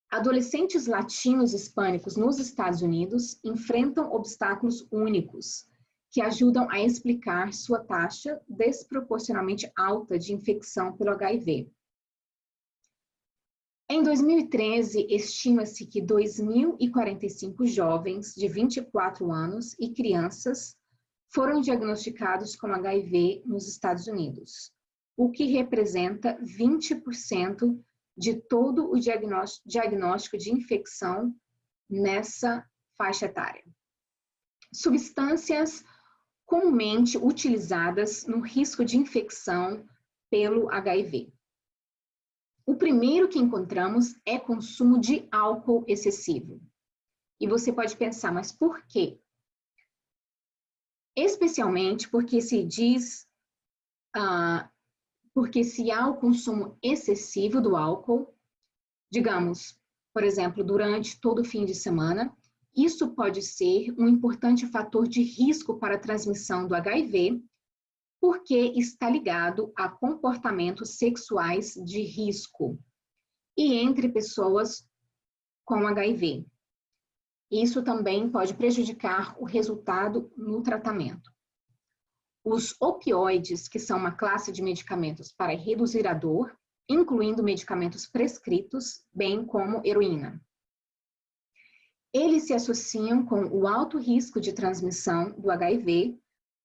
Adolescentes latinos hispânicos nos Estados Unidos enfrentam obstáculos únicos que ajudam a explicar sua taxa desproporcionalmente alta de infecção pelo HIV. Em 2013, estima-se que 2.045 jovens de 24 anos e crianças foram diagnosticados com HIV nos Estados Unidos, o que representa 20% de todo o diagnóstico de infecção nessa faixa etária. Substâncias comumente utilizadas no risco de infecção pelo HIV. O primeiro que encontramos é consumo de álcool excessivo. E você pode pensar, mas por quê? Especialmente porque se diz, porque se há o consumo excessivo do álcool, digamos, por exemplo, durante todo o fim de semana, isso pode ser um importante fator de risco para a transmissão do HIV, porque está ligado a comportamentos sexuais de risco e entre pessoas com HIV. Isso também pode prejudicar o resultado no tratamento. Os opioides, que são uma classe de medicamentos para reduzir a dor, incluindo medicamentos prescritos, bem como heroína. Eles se associam com o alto risco de transmissão do HIV,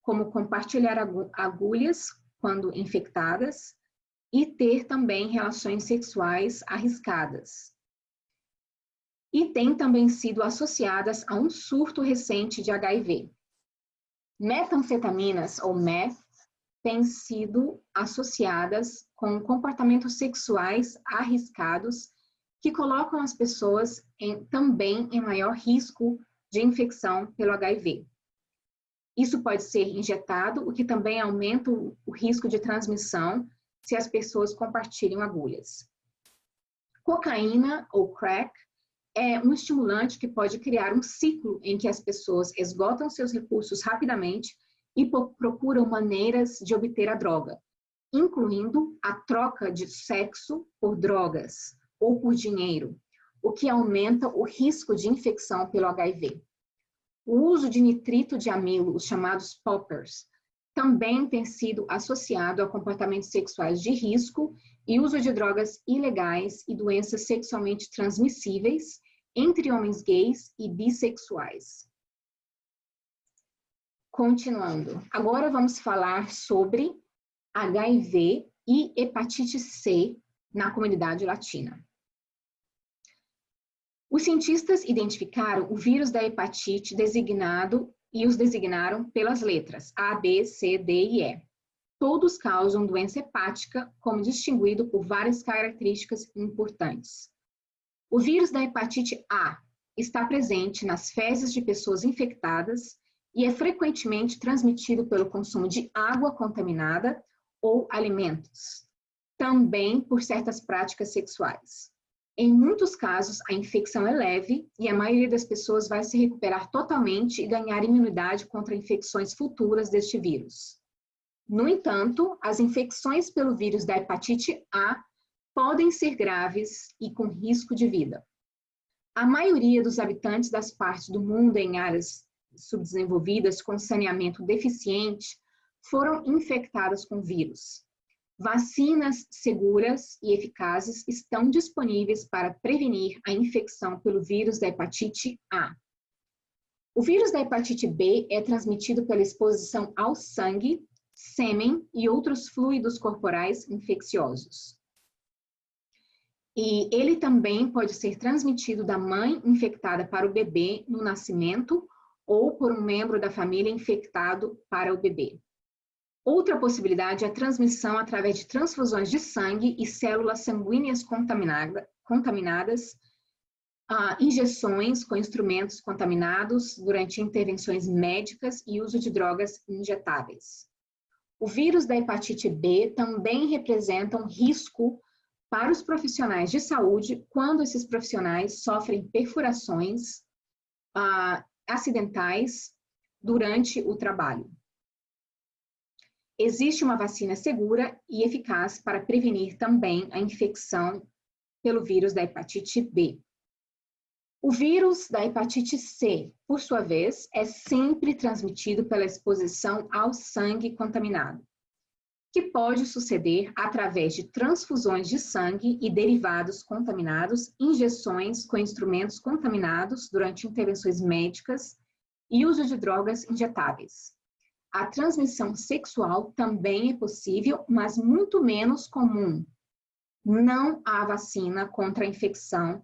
como compartilhar agulhas quando infectadas e ter também relações sexuais arriscadas. E têm também sido associadas a um surto recente de HIV. Metanfetaminas, ou meth, têm sido associadas com comportamentos sexuais arriscados que colocam as pessoas também em maior risco de infecção pelo HIV. Isso pode ser injetado, o que também aumenta o risco de transmissão se as pessoas compartilham agulhas. Cocaína ou crack é um estimulante que pode criar um ciclo em que as pessoas esgotam seus recursos rapidamente e procuram maneiras de obter a droga, incluindo a troca de sexo por drogas ou por dinheiro, o que aumenta o risco de infecção pelo HIV. O uso de nitrito de amilo, os chamados poppers, também tem sido associado a comportamentos sexuais de risco e uso de drogas ilegais e doenças sexualmente transmissíveis entre homens gays e bissexuais. Continuando, agora vamos falar sobre HIV e hepatite C na comunidade latina. Os cientistas identificaram o vírus da hepatite e os designaram pelas letras A, B, C, D e E. Todos causam doença hepática, como distinguido por várias características importantes. O vírus da hepatite A está presente nas fezes de pessoas infectadas e é frequentemente transmitido pelo consumo de água contaminada ou alimentos, também por certas práticas sexuais. Em muitos casos, a infecção é leve e a maioria das pessoas vai se recuperar totalmente e ganhar imunidade contra infecções futuras deste vírus. No entanto, as infecções pelo vírus da hepatite A podem ser graves e com risco de vida. A maioria dos habitantes das partes do mundo em áreas subdesenvolvidas com saneamento deficiente foram infectadas com vírus. Vacinas seguras e eficazes estão disponíveis para prevenir a infecção pelo vírus da hepatite A. O vírus da hepatite B é transmitido pela exposição ao sangue, sêmen e outros fluidos corporais infecciosos. E ele também pode ser transmitido da mãe infectada para o bebê no nascimento ou por um membro da família infectado para o bebê. Outra possibilidade é a transmissão através de transfusões de sangue e células sanguíneas contaminadas, injeções com instrumentos contaminados durante intervenções médicas e uso de drogas injetáveis. O vírus da hepatite B também representa um risco para os profissionais de saúde quando esses profissionais sofrem perfurações acidentais durante o trabalho. Existe uma vacina segura e eficaz para prevenir também a infecção pelo vírus da hepatite B. O vírus da hepatite C, por sua vez, é sempre transmitido pela exposição ao sangue contaminado, que pode suceder através de transfusões de sangue e derivados contaminados, injeções com instrumentos contaminados durante intervenções médicas e uso de drogas injetáveis. A transmissão sexual também é possível, mas muito menos comum. Não há vacina contra a infecção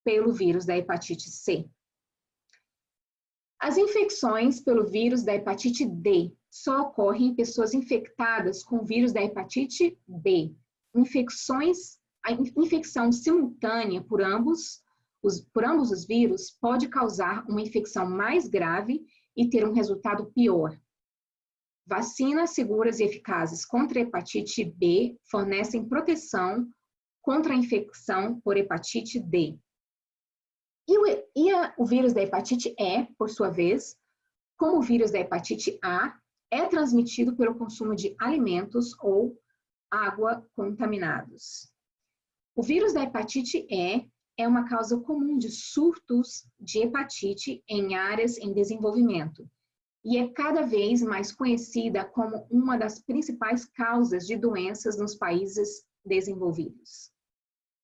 pelo vírus da hepatite C. As infecções pelo vírus da hepatite D só ocorrem em pessoas infectadas com o vírus da hepatite B. A infecção simultânea por ambos os vírus pode causar uma infecção mais grave e ter um resultado pior. Vacinas seguras e eficazes contra a hepatite B fornecem proteção contra a infecção por hepatite D. O vírus da hepatite E, por sua vez, como o vírus da hepatite A, é transmitido pelo consumo de alimentos ou água contaminados. O vírus da hepatite E é uma causa comum de surtos de hepatite em áreas em desenvolvimento e é cada vez mais conhecida como uma das principais causas de doenças nos países desenvolvidos.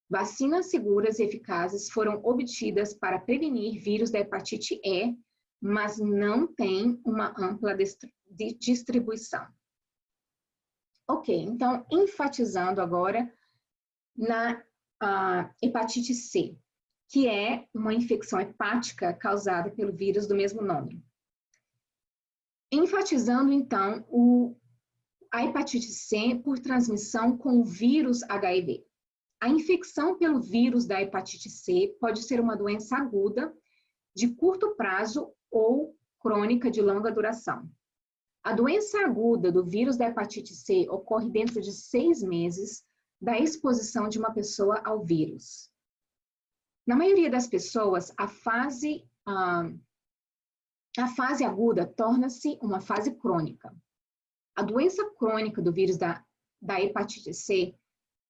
Vacinas seguras e eficazes foram obtidas para prevenir vírus da hepatite E, mas não têm uma ampla distribuição. Ok, então, enfatizando agora na hepatite C, que é uma infecção hepática causada pelo vírus do mesmo nome. Enfatizando, então, a hepatite C por transmissão com o vírus HIV. A infecção pelo vírus da hepatite C pode ser uma doença aguda, de curto prazo ou crônica de longa duração. A doença aguda do vírus da hepatite C ocorre dentro de 6 meses da exposição de uma pessoa ao vírus. Na maioria das pessoas, a fase aguda torna-se uma fase crônica. A doença crônica do vírus da hepatite C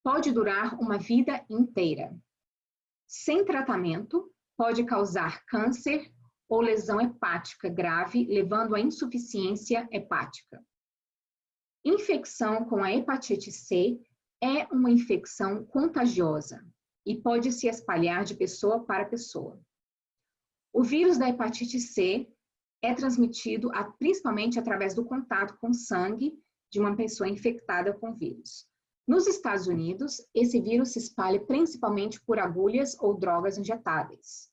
pode durar uma vida inteira. Sem tratamento, pode causar câncer ou lesão hepática grave, levando à insuficiência hepática. Infecção com a hepatite C é uma infecção contagiosa e pode se espalhar de pessoa para pessoa. O vírus da hepatite C é transmitido principalmente através do contato com sangue de uma pessoa infectada com vírus. Nos Estados Unidos, esse vírus se espalha principalmente por agulhas ou drogas injetáveis.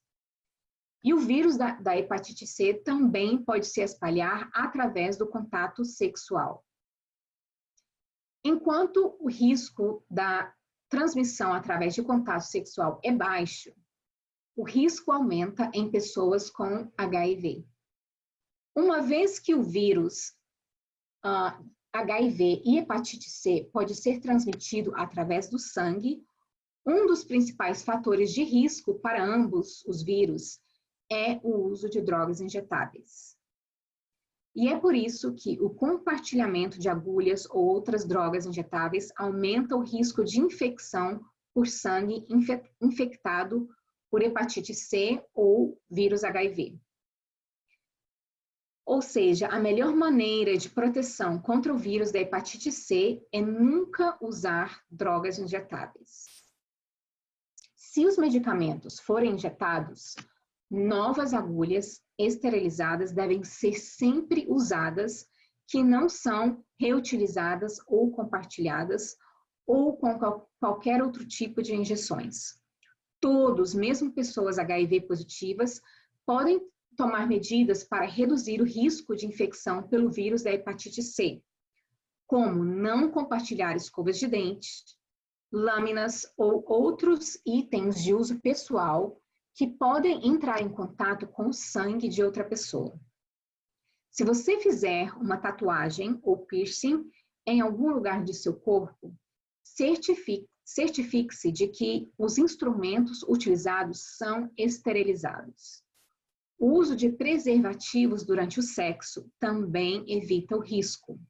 E o vírus da hepatite C também pode se espalhar através do contato sexual. Enquanto o risco da transmissão através de contato sexual é baixo, o risco aumenta em pessoas com HIV. Uma vez que o vírus HIV e hepatite C pode ser transmitido através do sangue, um dos principais fatores de risco para ambos os vírus é o uso de drogas injetáveis. E é por isso que o compartilhamento de agulhas ou outras drogas injetáveis aumenta o risco de infecção por sangue infectado por hepatite C ou vírus HIV. Ou seja, a melhor maneira de proteção contra o vírus da hepatite C é nunca usar drogas injetáveis. Se os medicamentos forem injetados, novas agulhas esterilizadas devem ser sempre usadas, que não são reutilizadas ou compartilhadas, ou com qualquer outro tipo de injeções. Todos, mesmo pessoas HIV positivas, podem tomar medidas para reduzir o risco de infecção pelo vírus da hepatite C, como não compartilhar escovas de dente, lâminas ou outros itens de uso pessoal que podem entrar em contato com o sangue de outra pessoa. Se você fizer uma tatuagem ou piercing em algum lugar de seu corpo, certifique-se de que os instrumentos utilizados são esterilizados. O uso de preservativos durante o sexo também evita o risco.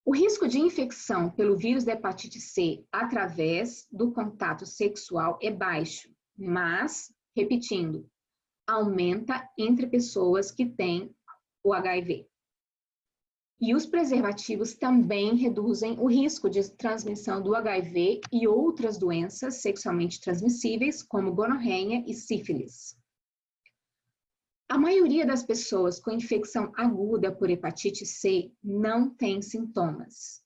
O risco de infecção pelo vírus da hepatite C através do contato sexual é baixo, mas, repetindo, aumenta entre pessoas que têm o HIV. E os preservativos também reduzem o risco de transmissão do HIV e outras doenças sexualmente transmissíveis, como gonorreia e sífilis. A maioria das pessoas com infecção aguda por hepatite C não tem sintomas.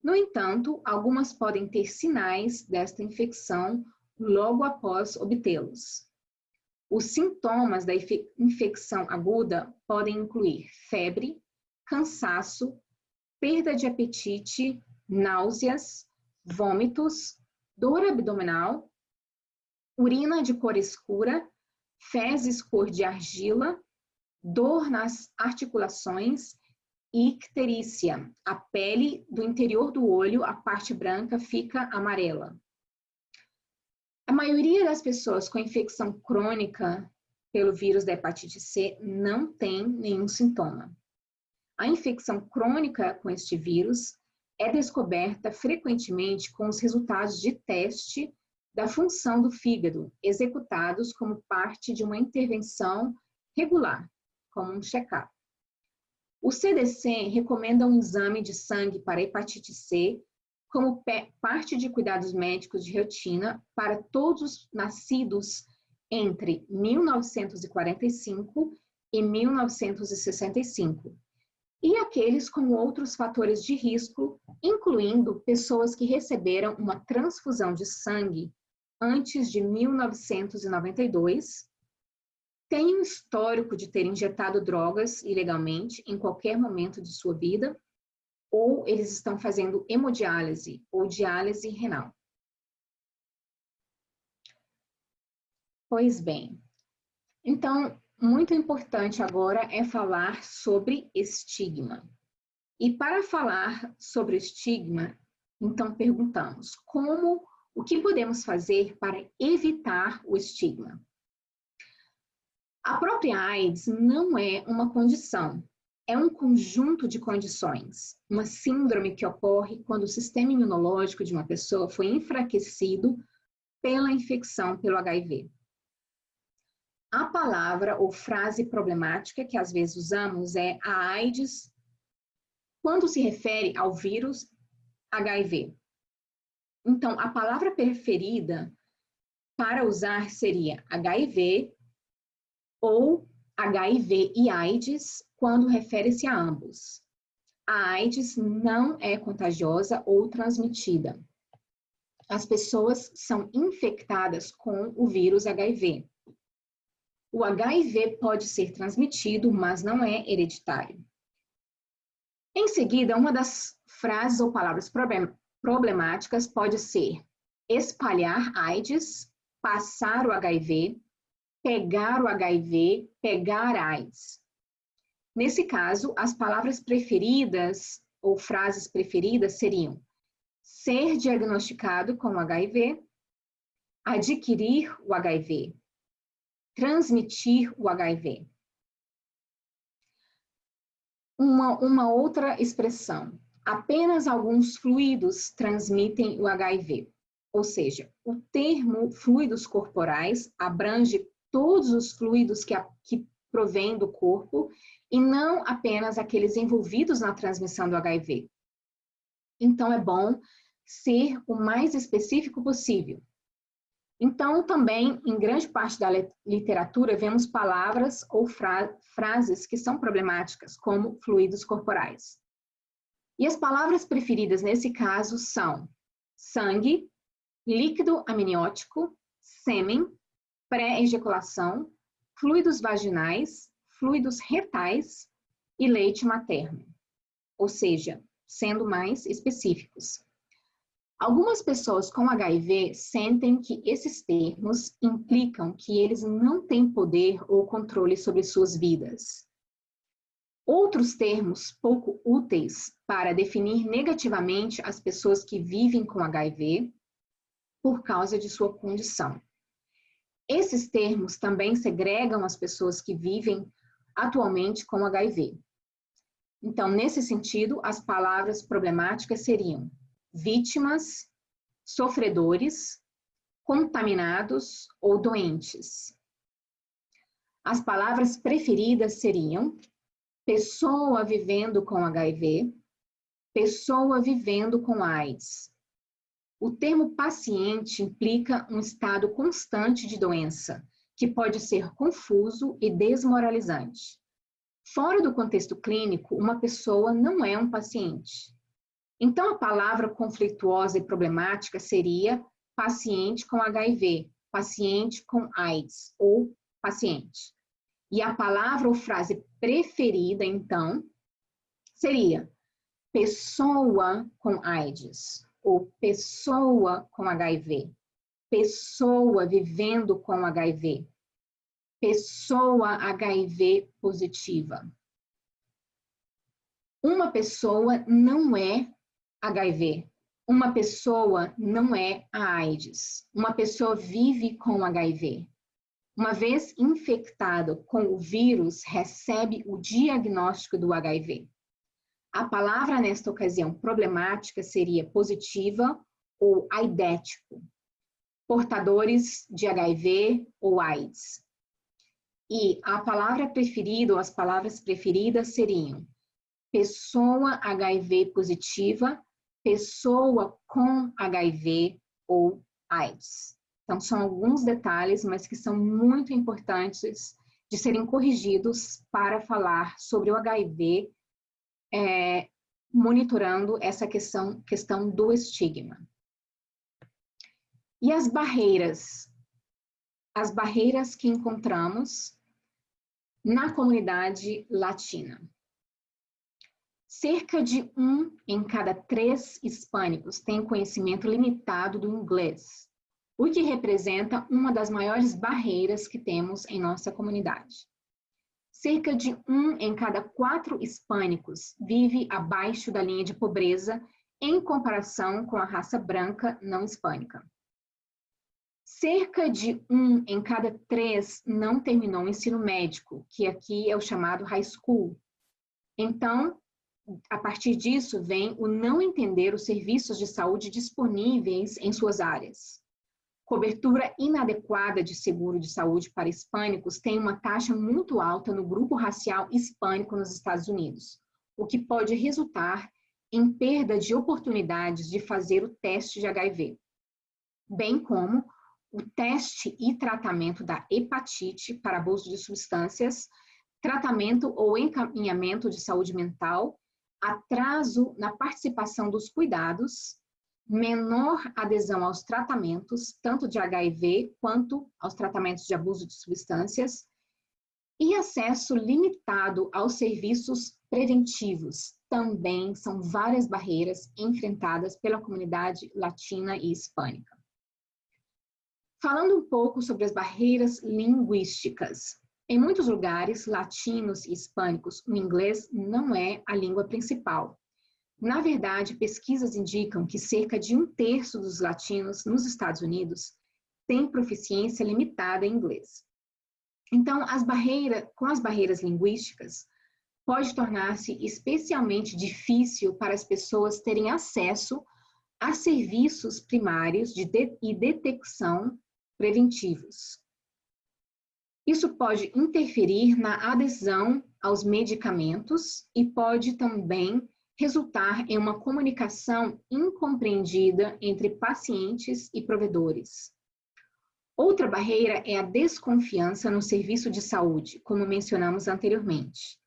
No entanto, algumas podem ter sinais desta infecção logo após obtê-los. Os sintomas da infecção aguda podem incluir febre, cansaço, perda de apetite, náuseas, vômitos, dor abdominal, urina de cor escura, fezes cor de argila, dor nas articulações e icterícia. A pele do interior do olho, a parte branca, fica amarela. A maioria das pessoas com infecção crônica pelo vírus da hepatite C não tem nenhum sintoma. A infecção crônica com este vírus é descoberta frequentemente com os resultados de teste da função do fígado, executados como parte de uma intervenção regular, como um check-up. O CDC recomenda um exame de sangue para hepatite C como parte de cuidados médicos de rotina para todos os nascidos entre 1945 e 1965, e aqueles com outros fatores de risco, incluindo pessoas que receberam uma transfusão de sangue antes de 1992, têm um histórico de ter injetado drogas ilegalmente em qualquer momento de sua vida, ou eles estão fazendo hemodiálise ou diálise renal. Pois bem, então, muito importante agora é falar sobre estigma. E para falar sobre o estigma, então perguntamos, o que podemos fazer para evitar o estigma? A própria AIDS não é uma condição, é um conjunto de condições, uma síndrome que ocorre quando o sistema imunológico de uma pessoa foi enfraquecido pela infecção pelo HIV. A palavra ou frase problemática que às vezes usamos é a AIDS quando se refere ao vírus HIV. Então, a palavra preferida para usar seria HIV ou HIV e AIDS quando refere-se a ambos. A AIDS não é contagiosa ou transmitida. As pessoas são infectadas com o vírus HIV. O HIV pode ser transmitido, mas não é hereditário. Em seguida, uma das frases ou palavras problemáticas pode ser espalhar AIDS, passar o HIV, pegar o HIV, pegar AIDS. Nesse caso, as palavras preferidas ou frases preferidas seriam ser diagnosticado com HIV, adquirir o HIV, transmitir o HIV. Uma outra expressão, apenas alguns fluidos transmitem o HIV, ou seja, o termo fluidos corporais abrange todos os fluidos que provêm do corpo e não apenas aqueles envolvidos na transmissão do HIV. Então, é bom ser o mais específico possível. Então, também, em grande parte da literatura, vemos palavras ou frases que são problemáticas, como fluidos corporais. E as palavras preferidas nesse caso são sangue, líquido amniótico, sêmen, pré-ejaculação, fluidos vaginais, fluidos retais e leite materno. Ou seja, sendo mais específicos. Algumas pessoas com HIV sentem que esses termos implicam que eles não têm poder ou controle sobre suas vidas. Outros termos pouco úteis para definir negativamente as pessoas que vivem com HIV por causa de sua condição. Esses termos também segregam as pessoas que vivem atualmente com HIV. Então, nesse sentido, as palavras problemáticas seriam vítimas, sofredores, contaminados ou doentes. As palavras preferidas seriam pessoa vivendo com HIV, pessoa vivendo com AIDS. O termo paciente implica um estado constante de doença, que pode ser confuso e desmoralizante. Fora do contexto clínico, uma pessoa não é um paciente. Então, a palavra conflituosa e problemática seria paciente com HIV, paciente com AIDS ou paciente. E a palavra ou frase preferida, então, seria pessoa com AIDS ou pessoa com HIV, pessoa vivendo com HIV, pessoa HIV positiva. Uma pessoa não é HIV. Uma pessoa não é a AIDS. Uma pessoa vive com HIV. Uma vez infectado com o vírus, recebe o diagnóstico do HIV. A palavra nesta ocasião problemática seria positiva ou aidético. Portadores de HIV ou AIDS. E a palavra preferida ou as palavras preferidas seriam pessoa HIV positiva, pessoa com HIV ou AIDS. Então, são alguns detalhes, mas que são muito importantes de serem corrigidos para falar sobre o HIV, monitorando essa questão do estigma. E as barreiras? As barreiras que encontramos na comunidade latina. Cerca de 1 em cada 3 hispânicos tem conhecimento limitado do inglês, o que representa uma das maiores barreiras que temos em nossa comunidade. Cerca de 1 em cada 4 hispânicos vive abaixo da linha de pobreza em comparação com a raça branca não hispânica. Cerca de 1 em cada 3 não terminou o ensino médico, que aqui é o chamado high school. Então, a partir disso vem o não entender os serviços de saúde disponíveis em suas áreas. Cobertura inadequada de seguro de saúde para hispânicos tem uma taxa muito alta no grupo racial hispânico nos Estados Unidos, o que pode resultar em perda de oportunidades de fazer o teste de HIV, bem como o teste e tratamento da hepatite para abuso de substâncias, tratamento ou encaminhamento de saúde mental, atraso na participação dos cuidados, menor adesão aos tratamentos, tanto de HIV quanto aos tratamentos de abuso de substâncias, e acesso limitado aos serviços preventivos. Também são várias barreiras enfrentadas pela comunidade latina e hispânica. Falando um pouco sobre as barreiras linguísticas. Em muitos lugares latinos e hispânicos, o inglês não é a língua principal. Na verdade, pesquisas indicam que cerca de 1/3 dos latinos nos Estados Unidos têm proficiência limitada em inglês. Então, com as barreiras linguísticas, pode tornar-se especialmente difícil para as pessoas terem acesso a serviços primários e detecção preventivos. Isso pode interferir na adesão aos medicamentos e pode também resultar em uma comunicação incompreendida entre pacientes e provedores. Outra barreira é a desconfiança no serviço de saúde, como mencionamos anteriormente.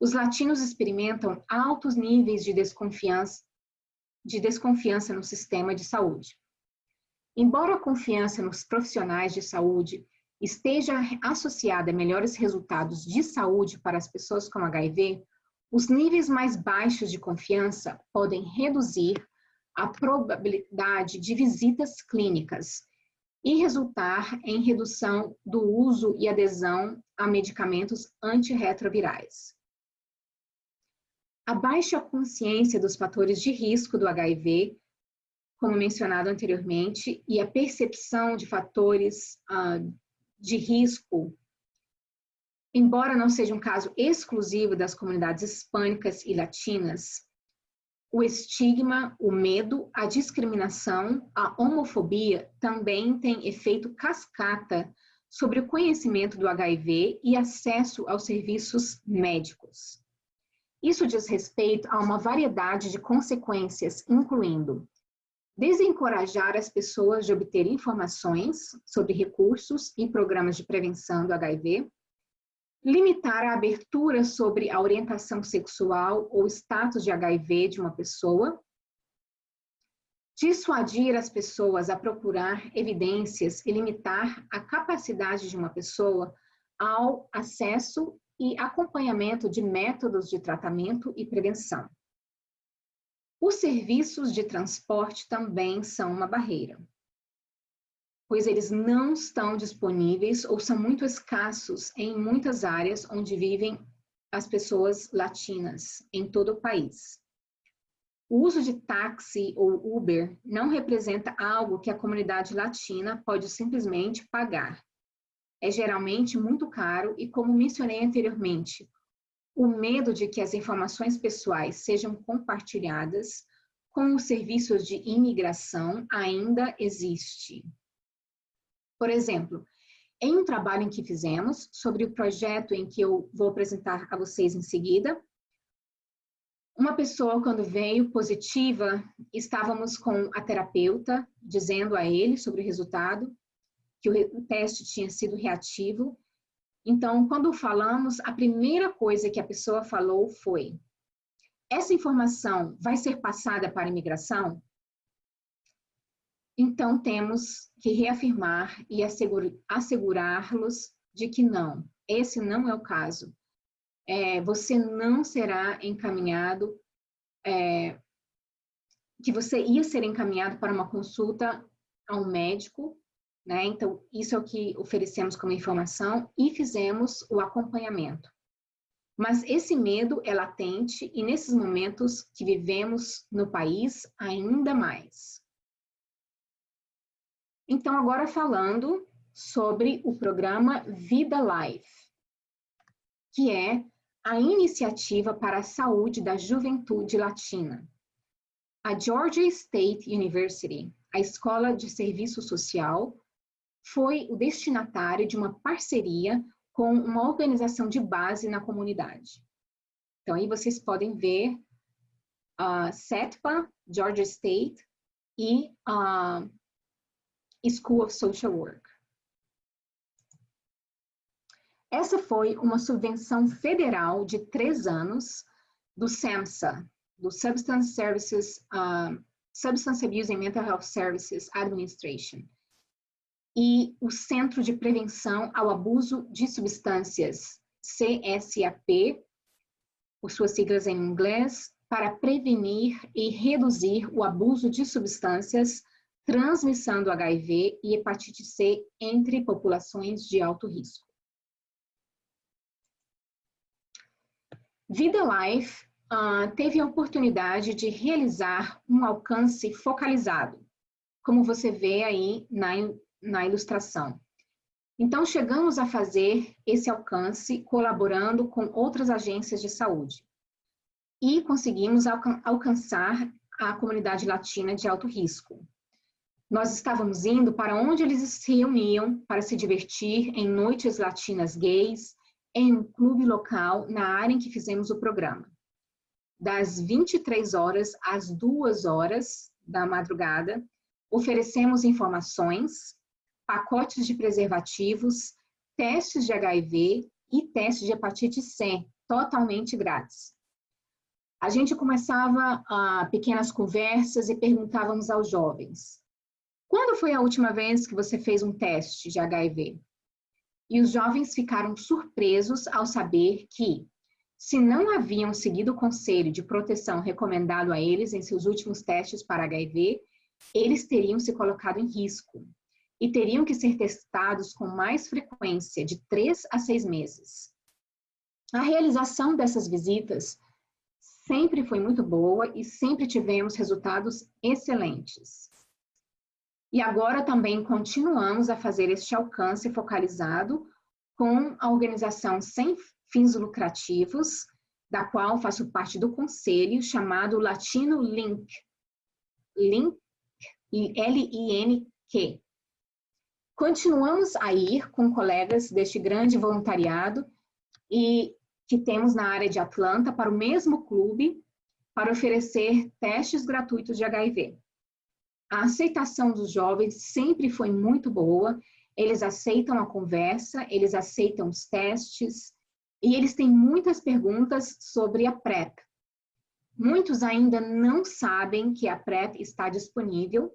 Os latinos experimentam altos níveis de desconfiança no sistema de saúde. Embora a confiança nos profissionais de saúde esteja associada a melhores resultados de saúde para as pessoas com HIV, os níveis mais baixos de confiança podem reduzir a probabilidade de visitas clínicas e resultar em redução do uso e adesão a medicamentos antirretrovirais. A baixa consciência dos fatores de risco do HIV, como mencionado anteriormente, e a percepção de fatores de risco, embora não seja um caso exclusivo das comunidades hispânicas e latinas, o estigma, o medo, a discriminação, a homofobia também têm efeito cascata sobre o conhecimento do HIV e acesso aos serviços médicos. Isso diz respeito a uma variedade de consequências, incluindo desencorajar as pessoas de obter informações sobre recursos e programas de prevenção do HIV, limitar a abertura sobre a orientação sexual ou status de HIV de uma pessoa, dissuadir as pessoas a procurar evidências e limitar a capacidade de uma pessoa ao acesso e acompanhamento de métodos de tratamento e prevenção. Os serviços de transporte também são uma barreira, pois eles não estão disponíveis ou são muito escassos em muitas áreas onde vivem as pessoas latinas em todo o país. O uso de táxi ou Uber não representa algo que a comunidade latina pode simplesmente pagar. É geralmente muito caro e, como mencionei anteriormente, o medo de que as informações pessoais sejam compartilhadas com os serviços de imigração ainda existe. Por exemplo, em um trabalho em que fizemos sobre o projeto em que eu vou apresentar a vocês em seguida, uma pessoa, quando veio positiva, estávamos com a terapeuta dizendo a ele sobre o resultado, que o teste tinha sido reativo. Então, quando falamos, a primeira coisa que a pessoa falou foi: essa informação vai ser passada para a imigração? Então, temos que reafirmar e assegurar-los de que não. esse não é o caso. Você não será encaminhado, que você ia ser encaminhado para uma consulta a um médico, né? Então, isso é o que oferecemos como informação e fizemos o acompanhamento. Mas esse medo é latente e nesses momentos que vivemos no país, ainda mais. Então, agora falando sobre o programa Vida Life, que é a iniciativa para a saúde da juventude latina. A Georgia State University, a Escola de Serviço Social, foi o destinatário de uma parceria com uma organização de base na comunidade. Então, aí vocês podem ver a SETPA, Georgia State, e a School of Social Work. Essa foi uma subvenção federal de 3 anos do SAMHSA, do Substance Abuse and Mental Health Services Administration, e o Centro de Prevenção ao Abuso de Substâncias, CSAP, por suas siglas em inglês, para prevenir e reduzir o abuso de substâncias, transmissão do HIV e hepatite C entre populações de alto risco. Vida Life teve a oportunidade de realizar um alcance focalizado, como você vê aí na ilustração. Então, chegamos a fazer esse alcance colaborando com outras agências de saúde e conseguimos alcançar a comunidade latina de alto risco. Nós estávamos indo para onde eles se reuniam para se divertir em noites latinas gays, em um clube local na área em que fizemos o programa. Das 23 horas às 2 horas da madrugada, oferecemos informações, pacotes de preservativos, testes de HIV e testes de hepatite C, totalmente grátis. A gente começava pequenas conversas e perguntávamos aos jovens: quando foi a última vez que você fez um teste de HIV? E os jovens ficaram surpresos ao saber que, se não haviam seguido o conselho de proteção recomendado a eles em seus últimos testes para HIV, eles teriam se colocado em risco e teriam que ser testados com mais frequência, de 3 a 6 meses. A realização dessas visitas sempre foi muito boa e sempre tivemos resultados excelentes. E agora também continuamos a fazer este alcance focalizado com a organização sem fins lucrativos, da qual faço parte do conselho, chamado Latino Link, L-I-N-Q. Continuamos a ir com colegas deste grande voluntariado e que temos na área de Atlanta para o mesmo clube para oferecer testes gratuitos de HIV. A aceitação dos jovens sempre foi muito boa, eles aceitam a conversa, eles aceitam os testes e eles têm muitas perguntas sobre a PrEP. Muitos ainda não sabem que a PrEP está disponível,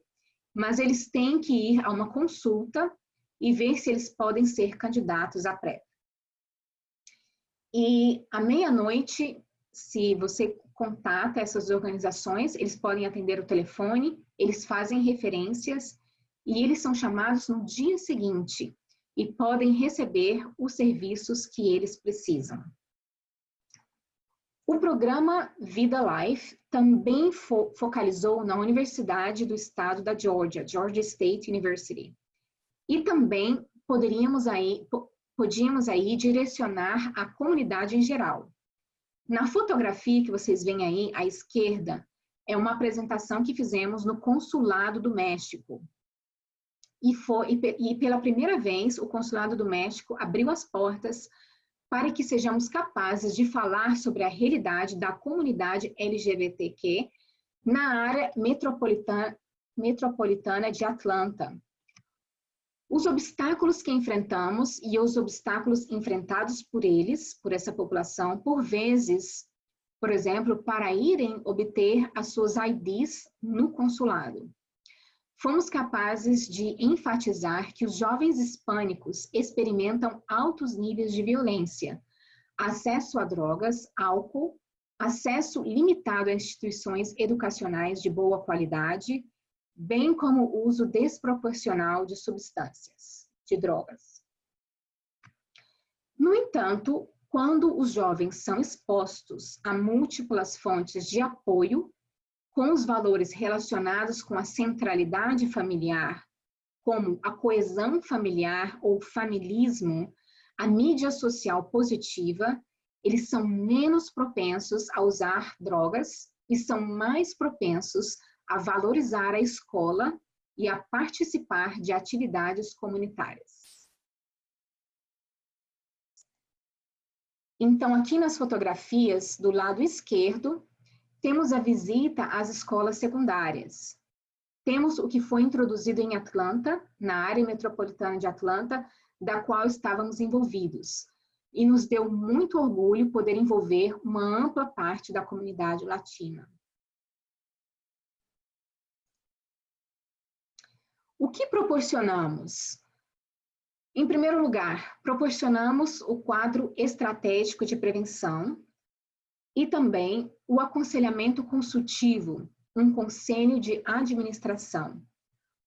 mas eles têm que ir a uma consulta e ver se eles podem ser candidatos à PrEP. E à meia-noite, se você contata essas organizações, eles podem atender o telefone, eles fazem referências e eles são chamados no dia seguinte e podem receber os serviços que eles precisam. O programa Vida Life também focalizou na Universidade do Estado da Georgia, Georgia State University. E também podíamos aí direcionar a comunidade em geral. Na fotografia que vocês veem aí à esquerda, é uma apresentação que fizemos no Consulado do México. E pela primeira vez, o Consulado do México abriu as portas para que sejamos capazes de falar sobre a realidade da comunidade LGBTQ na área metropolitana de Atlanta. Os obstáculos que enfrentamos e os obstáculos enfrentados por eles, por essa população, por vezes, por exemplo, para irem obter as suas IDs no consulado. fomos capazes de enfatizar que os jovens hispânicos experimentam altos níveis de violência, acesso a drogas, álcool, acesso limitado a instituições educacionais de boa qualidade, bem como o uso desproporcional de substâncias, de drogas. No entanto, quando os jovens são expostos a múltiplas fontes de apoio, com os valores relacionados com a centralidade familiar, como a coesão familiar ou familismo, a mídia social positiva, eles são menos propensos a usar drogas e são mais propensos a valorizar a escola e a participar de atividades comunitárias. Então, aqui nas fotografias do lado esquerdo, temos a visita às escolas secundárias. Temos o que foi introduzido em Atlanta, na área metropolitana de Atlanta, da qual estávamos envolvidos. E nos deu muito orgulho poder envolver uma ampla parte da comunidade latina. O que proporcionamos? Em primeiro lugar, proporcionamos o quadro estratégico de prevenção e também o aconselhamento consultivo, um conselho de administração.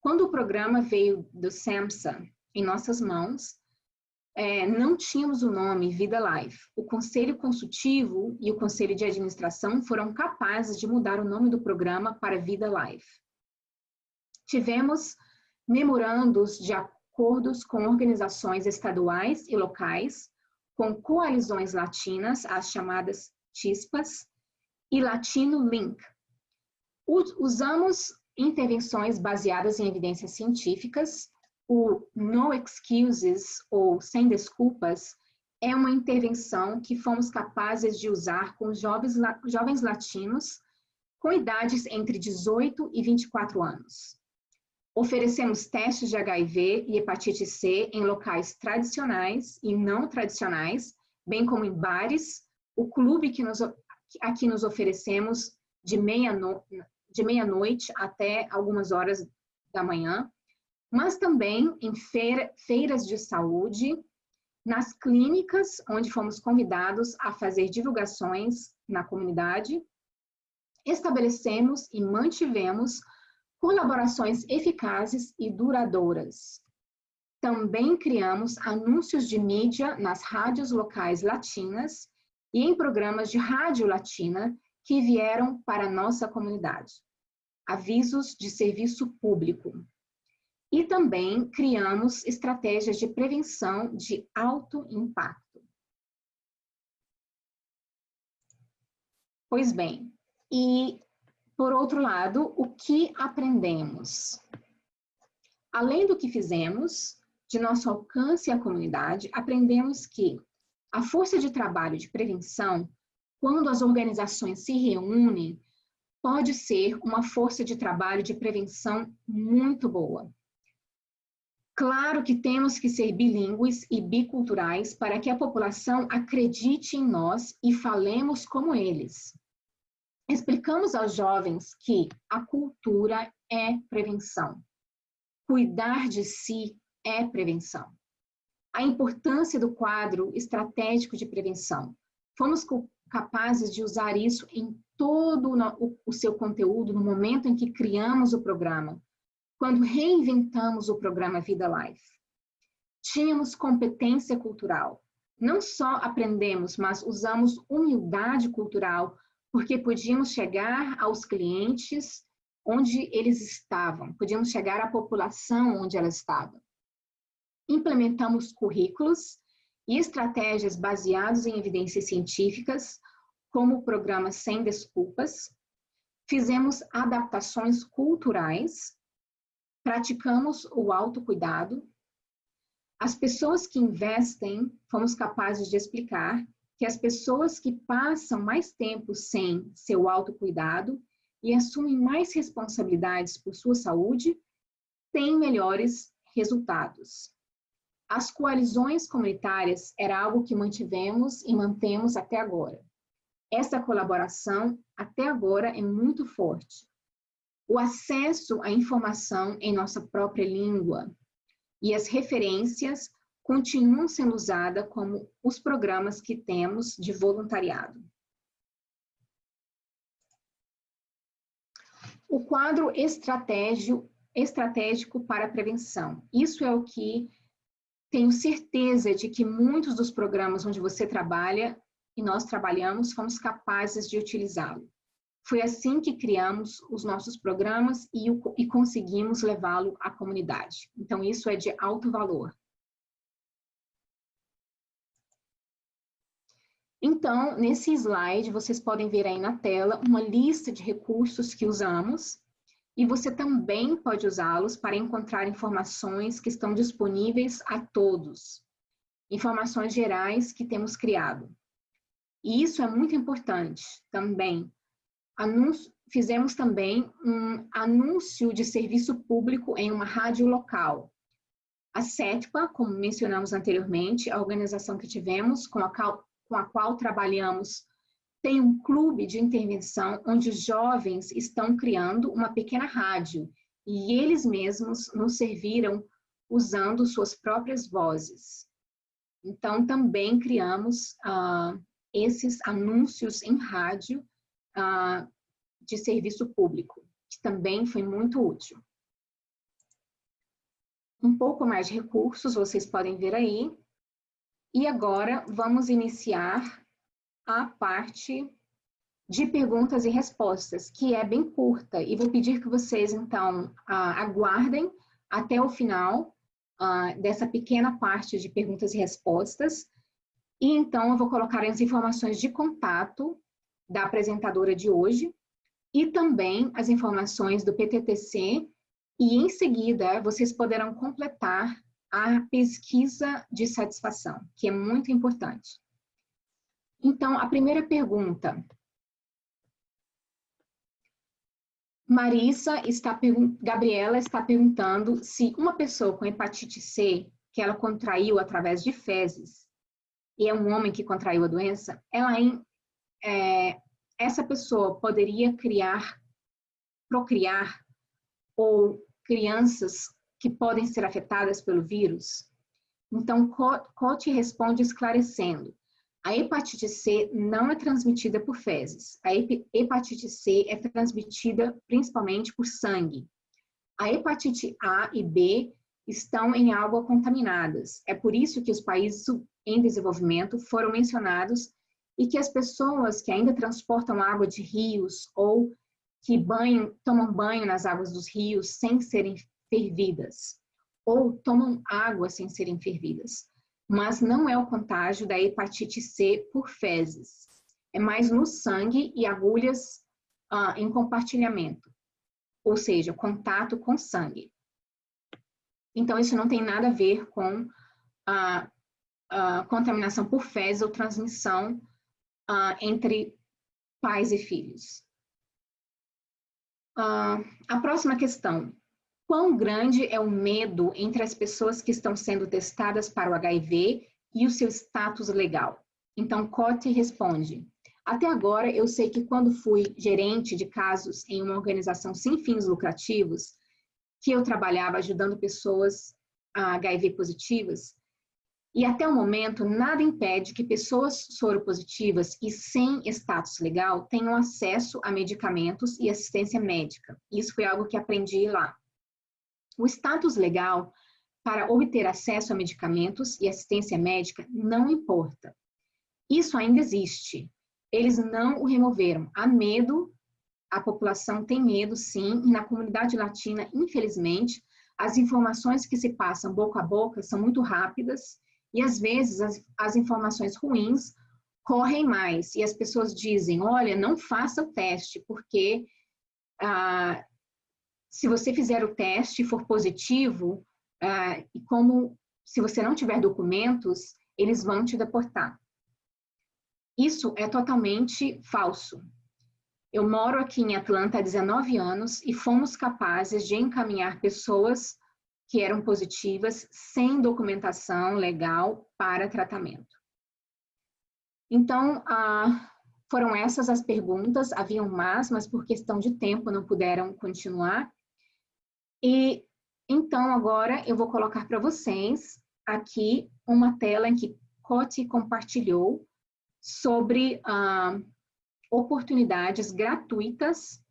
Quando o programa veio do SAMHSA em nossas mãos, não tínhamos o nome Vida Life. O conselho consultivo e o conselho de administração foram capazes de mudar o nome do programa para Vida Life. Tivemos memorandos de acordos com organizações estaduais e locais, com coalizões latinas, as chamadas CHISPAs, e Latino Link. Usamos intervenções baseadas em evidências científicas. O No Excuses, ou Sem Desculpas, é uma intervenção que fomos capazes de usar com jovens latinos com idades entre 18 e 24 anos. Oferecemos testes de HIV e hepatite C em locais tradicionais e não tradicionais, bem como em bares, o clube que aqui nos oferecemos de meia-noite até algumas horas da manhã, mas também em feiras de saúde, nas clínicas, onde fomos convidados a fazer divulgações na comunidade. Estabelecemos e mantivemos colaborações eficazes e duradouras. Também criamos anúncios de mídia nas rádios locais latinas e em programas de rádio latina que vieram para a nossa comunidade. Avisos de serviço público. E também criamos estratégias de prevenção de alto impacto. Pois bem, e por outro lado, o que aprendemos? Além do que fizemos, de nosso alcance à comunidade, aprendemos que a força de trabalho de prevenção, quando as organizações se reúnem, pode ser uma força de trabalho de prevenção muito boa. Claro que temos que ser bilíngues e biculturais para que a população acredite em nós e falemos como eles. Explicamos aos jovens que a cultura é prevenção. Cuidar de si é prevenção. A importância do quadro estratégico de prevenção. Fomos capazes de usar isso em todo o seu conteúdo no momento em que criamos o programa, quando reinventamos o programa Vida Life. Tínhamos competência cultural. Não só aprendemos, mas usamos humildade cultural, porque podíamos chegar aos clientes onde eles estavam, podíamos chegar à população onde ela estava. Implementamos currículos e estratégias baseadas em evidências científicas, como o programa Sem Desculpas. Fizemos adaptações culturais, praticamos o autocuidado. As pessoas que investem, fomos capazes de explicar que as pessoas que passam mais tempo sem seu autocuidado e assumem mais responsabilidades por sua saúde, têm melhores resultados. As coalizões comunitárias era algo que mantivemos e mantemos até agora. Essa colaboração, até agora, é muito forte. o acesso à informação em nossa própria língua e as referências continuam sendo usadas como os programas que temos de voluntariado. O quadro estratégico para a prevenção. Isso é o que tenho certeza de que muitos dos programas onde você trabalha e nós trabalhamos, fomos capazes de utilizá-lo. Foi assim que criamos os nossos programas e conseguimos levá-lo à comunidade. Então, isso é de alto valor. Então, nesse slide, vocês podem ver aí na tela uma lista de recursos que usamos e você também pode usá-los para encontrar informações que estão disponíveis a todos. Informações gerais que temos criado. E isso é muito importante também. Fizemos também um anúncio de serviço público em uma rádio local. A CETPA, como mencionamos anteriormente, a organização que tivemos, com a qual trabalhamos, tem um clube de intervenção onde os jovens estão criando uma pequena rádio e eles mesmos nos serviram usando suas próprias vozes. Então, também criamos esses anúncios em rádio de serviço público, que também foi muito útil. Um pouco mais de recursos, vocês podem ver aí. E agora, vamos iniciar a parte de perguntas e respostas, que é bem curta. E vou pedir que vocês, então, aguardem até o final dessa pequena parte de perguntas e respostas. E, então, eu vou colocar as informações de contato da apresentadora de hoje e também as informações do PTTC. E, em seguida, vocês poderão completar a pesquisa de satisfação, que é muito importante. Então, a primeira pergunta. Gabriela está perguntando se uma pessoa com hepatite C, que ela contraiu através de fezes, e é um homem que contraiu a doença, essa pessoa poderia procriar ou crianças que podem ser afetadas pelo vírus? Então, Cote responde esclarecendo. A hepatite C não é transmitida por fezes. A hepatite C é transmitida principalmente por sangue. A hepatite A e B estão em água contaminadas. É por isso que os países em desenvolvimento foram mencionados e que as pessoas que ainda transportam água de rios ou que tomam banho nas águas dos rios sem serem fervidas, ou tomam água sem serem fervidas. Mas não é o contágio da hepatite C por fezes. É mais no sangue e agulhas em compartilhamento, ou seja, contato com sangue. Então, isso não tem nada a ver com a contaminação por fezes ou transmissão entre pais e filhos. A próxima questão. Quão grande é o medo entre as pessoas que estão sendo testadas para o HIV e o seu status legal? Então, Cote responde. Até agora, eu sei que quando fui gerente de casos em uma organização sem fins lucrativos, que eu trabalhava ajudando pessoas HIV positivas, e até o momento, nada impede que pessoas soropositivas e sem status legal tenham acesso a medicamentos e assistência médica. Isso foi algo que aprendi lá. O status legal para obter acesso a medicamentos e assistência médica não importa. Isso ainda existe. Eles não o removeram. Há medo, a população tem medo, sim, e na comunidade latina, infelizmente, as informações que se passam boca a boca são muito rápidas e, às vezes, as informações ruins correm mais. E as pessoas dizem, olha, não faça o teste, porque se você fizer o teste e for positivo, e como se você não tiver documentos, eles vão te deportar. Isso é totalmente falso. Eu moro aqui em Atlanta há 19 anos e fomos capazes de encaminhar pessoas que eram positivas sem documentação legal para tratamento. Então, foram essas as perguntas, haviam mais, mas por questão de tempo não puderam continuar. E então agora eu vou colocar para vocês aqui uma tela em que Coty compartilhou sobre oportunidades gratuitas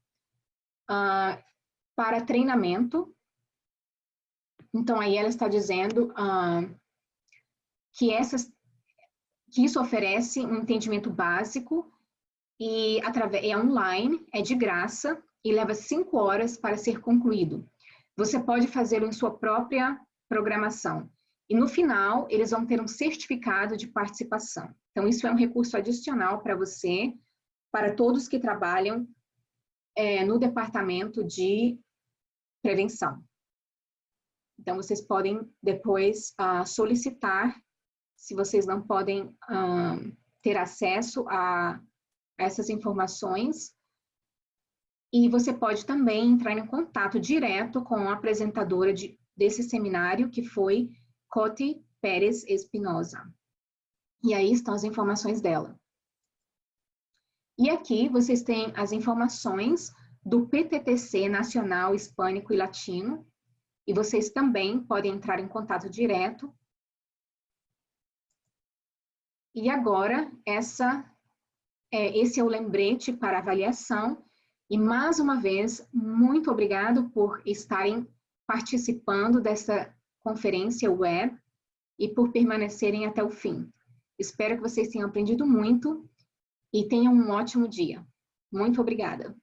para treinamento. Então aí ela está dizendo que isso oferece um entendimento básico e é online, é de graça e leva 5 horas para ser concluído. Você pode fazê-lo em sua própria programação. E no final, eles vão ter um certificado de participação. Então, isso é um recurso adicional para você, para todos que trabalham no departamento de prevenção. Então, vocês podem depois solicitar, se vocês não podem ter acesso a essas informações. E você pode também entrar em contato direto com a apresentadora desse seminário, que foi Coty Pérez Espinosa. E aí estão as informações dela. E aqui vocês têm as informações do PTTC Nacional Hispânico e Latino. E vocês também podem entrar em contato direto. E agora, esse é o lembrete para avaliação. E, mais uma vez, muito obrigado por estarem participando dessa conferência web e por permanecerem até o fim. Espero que vocês tenham aprendido muito e tenham um ótimo dia. Muito obrigada.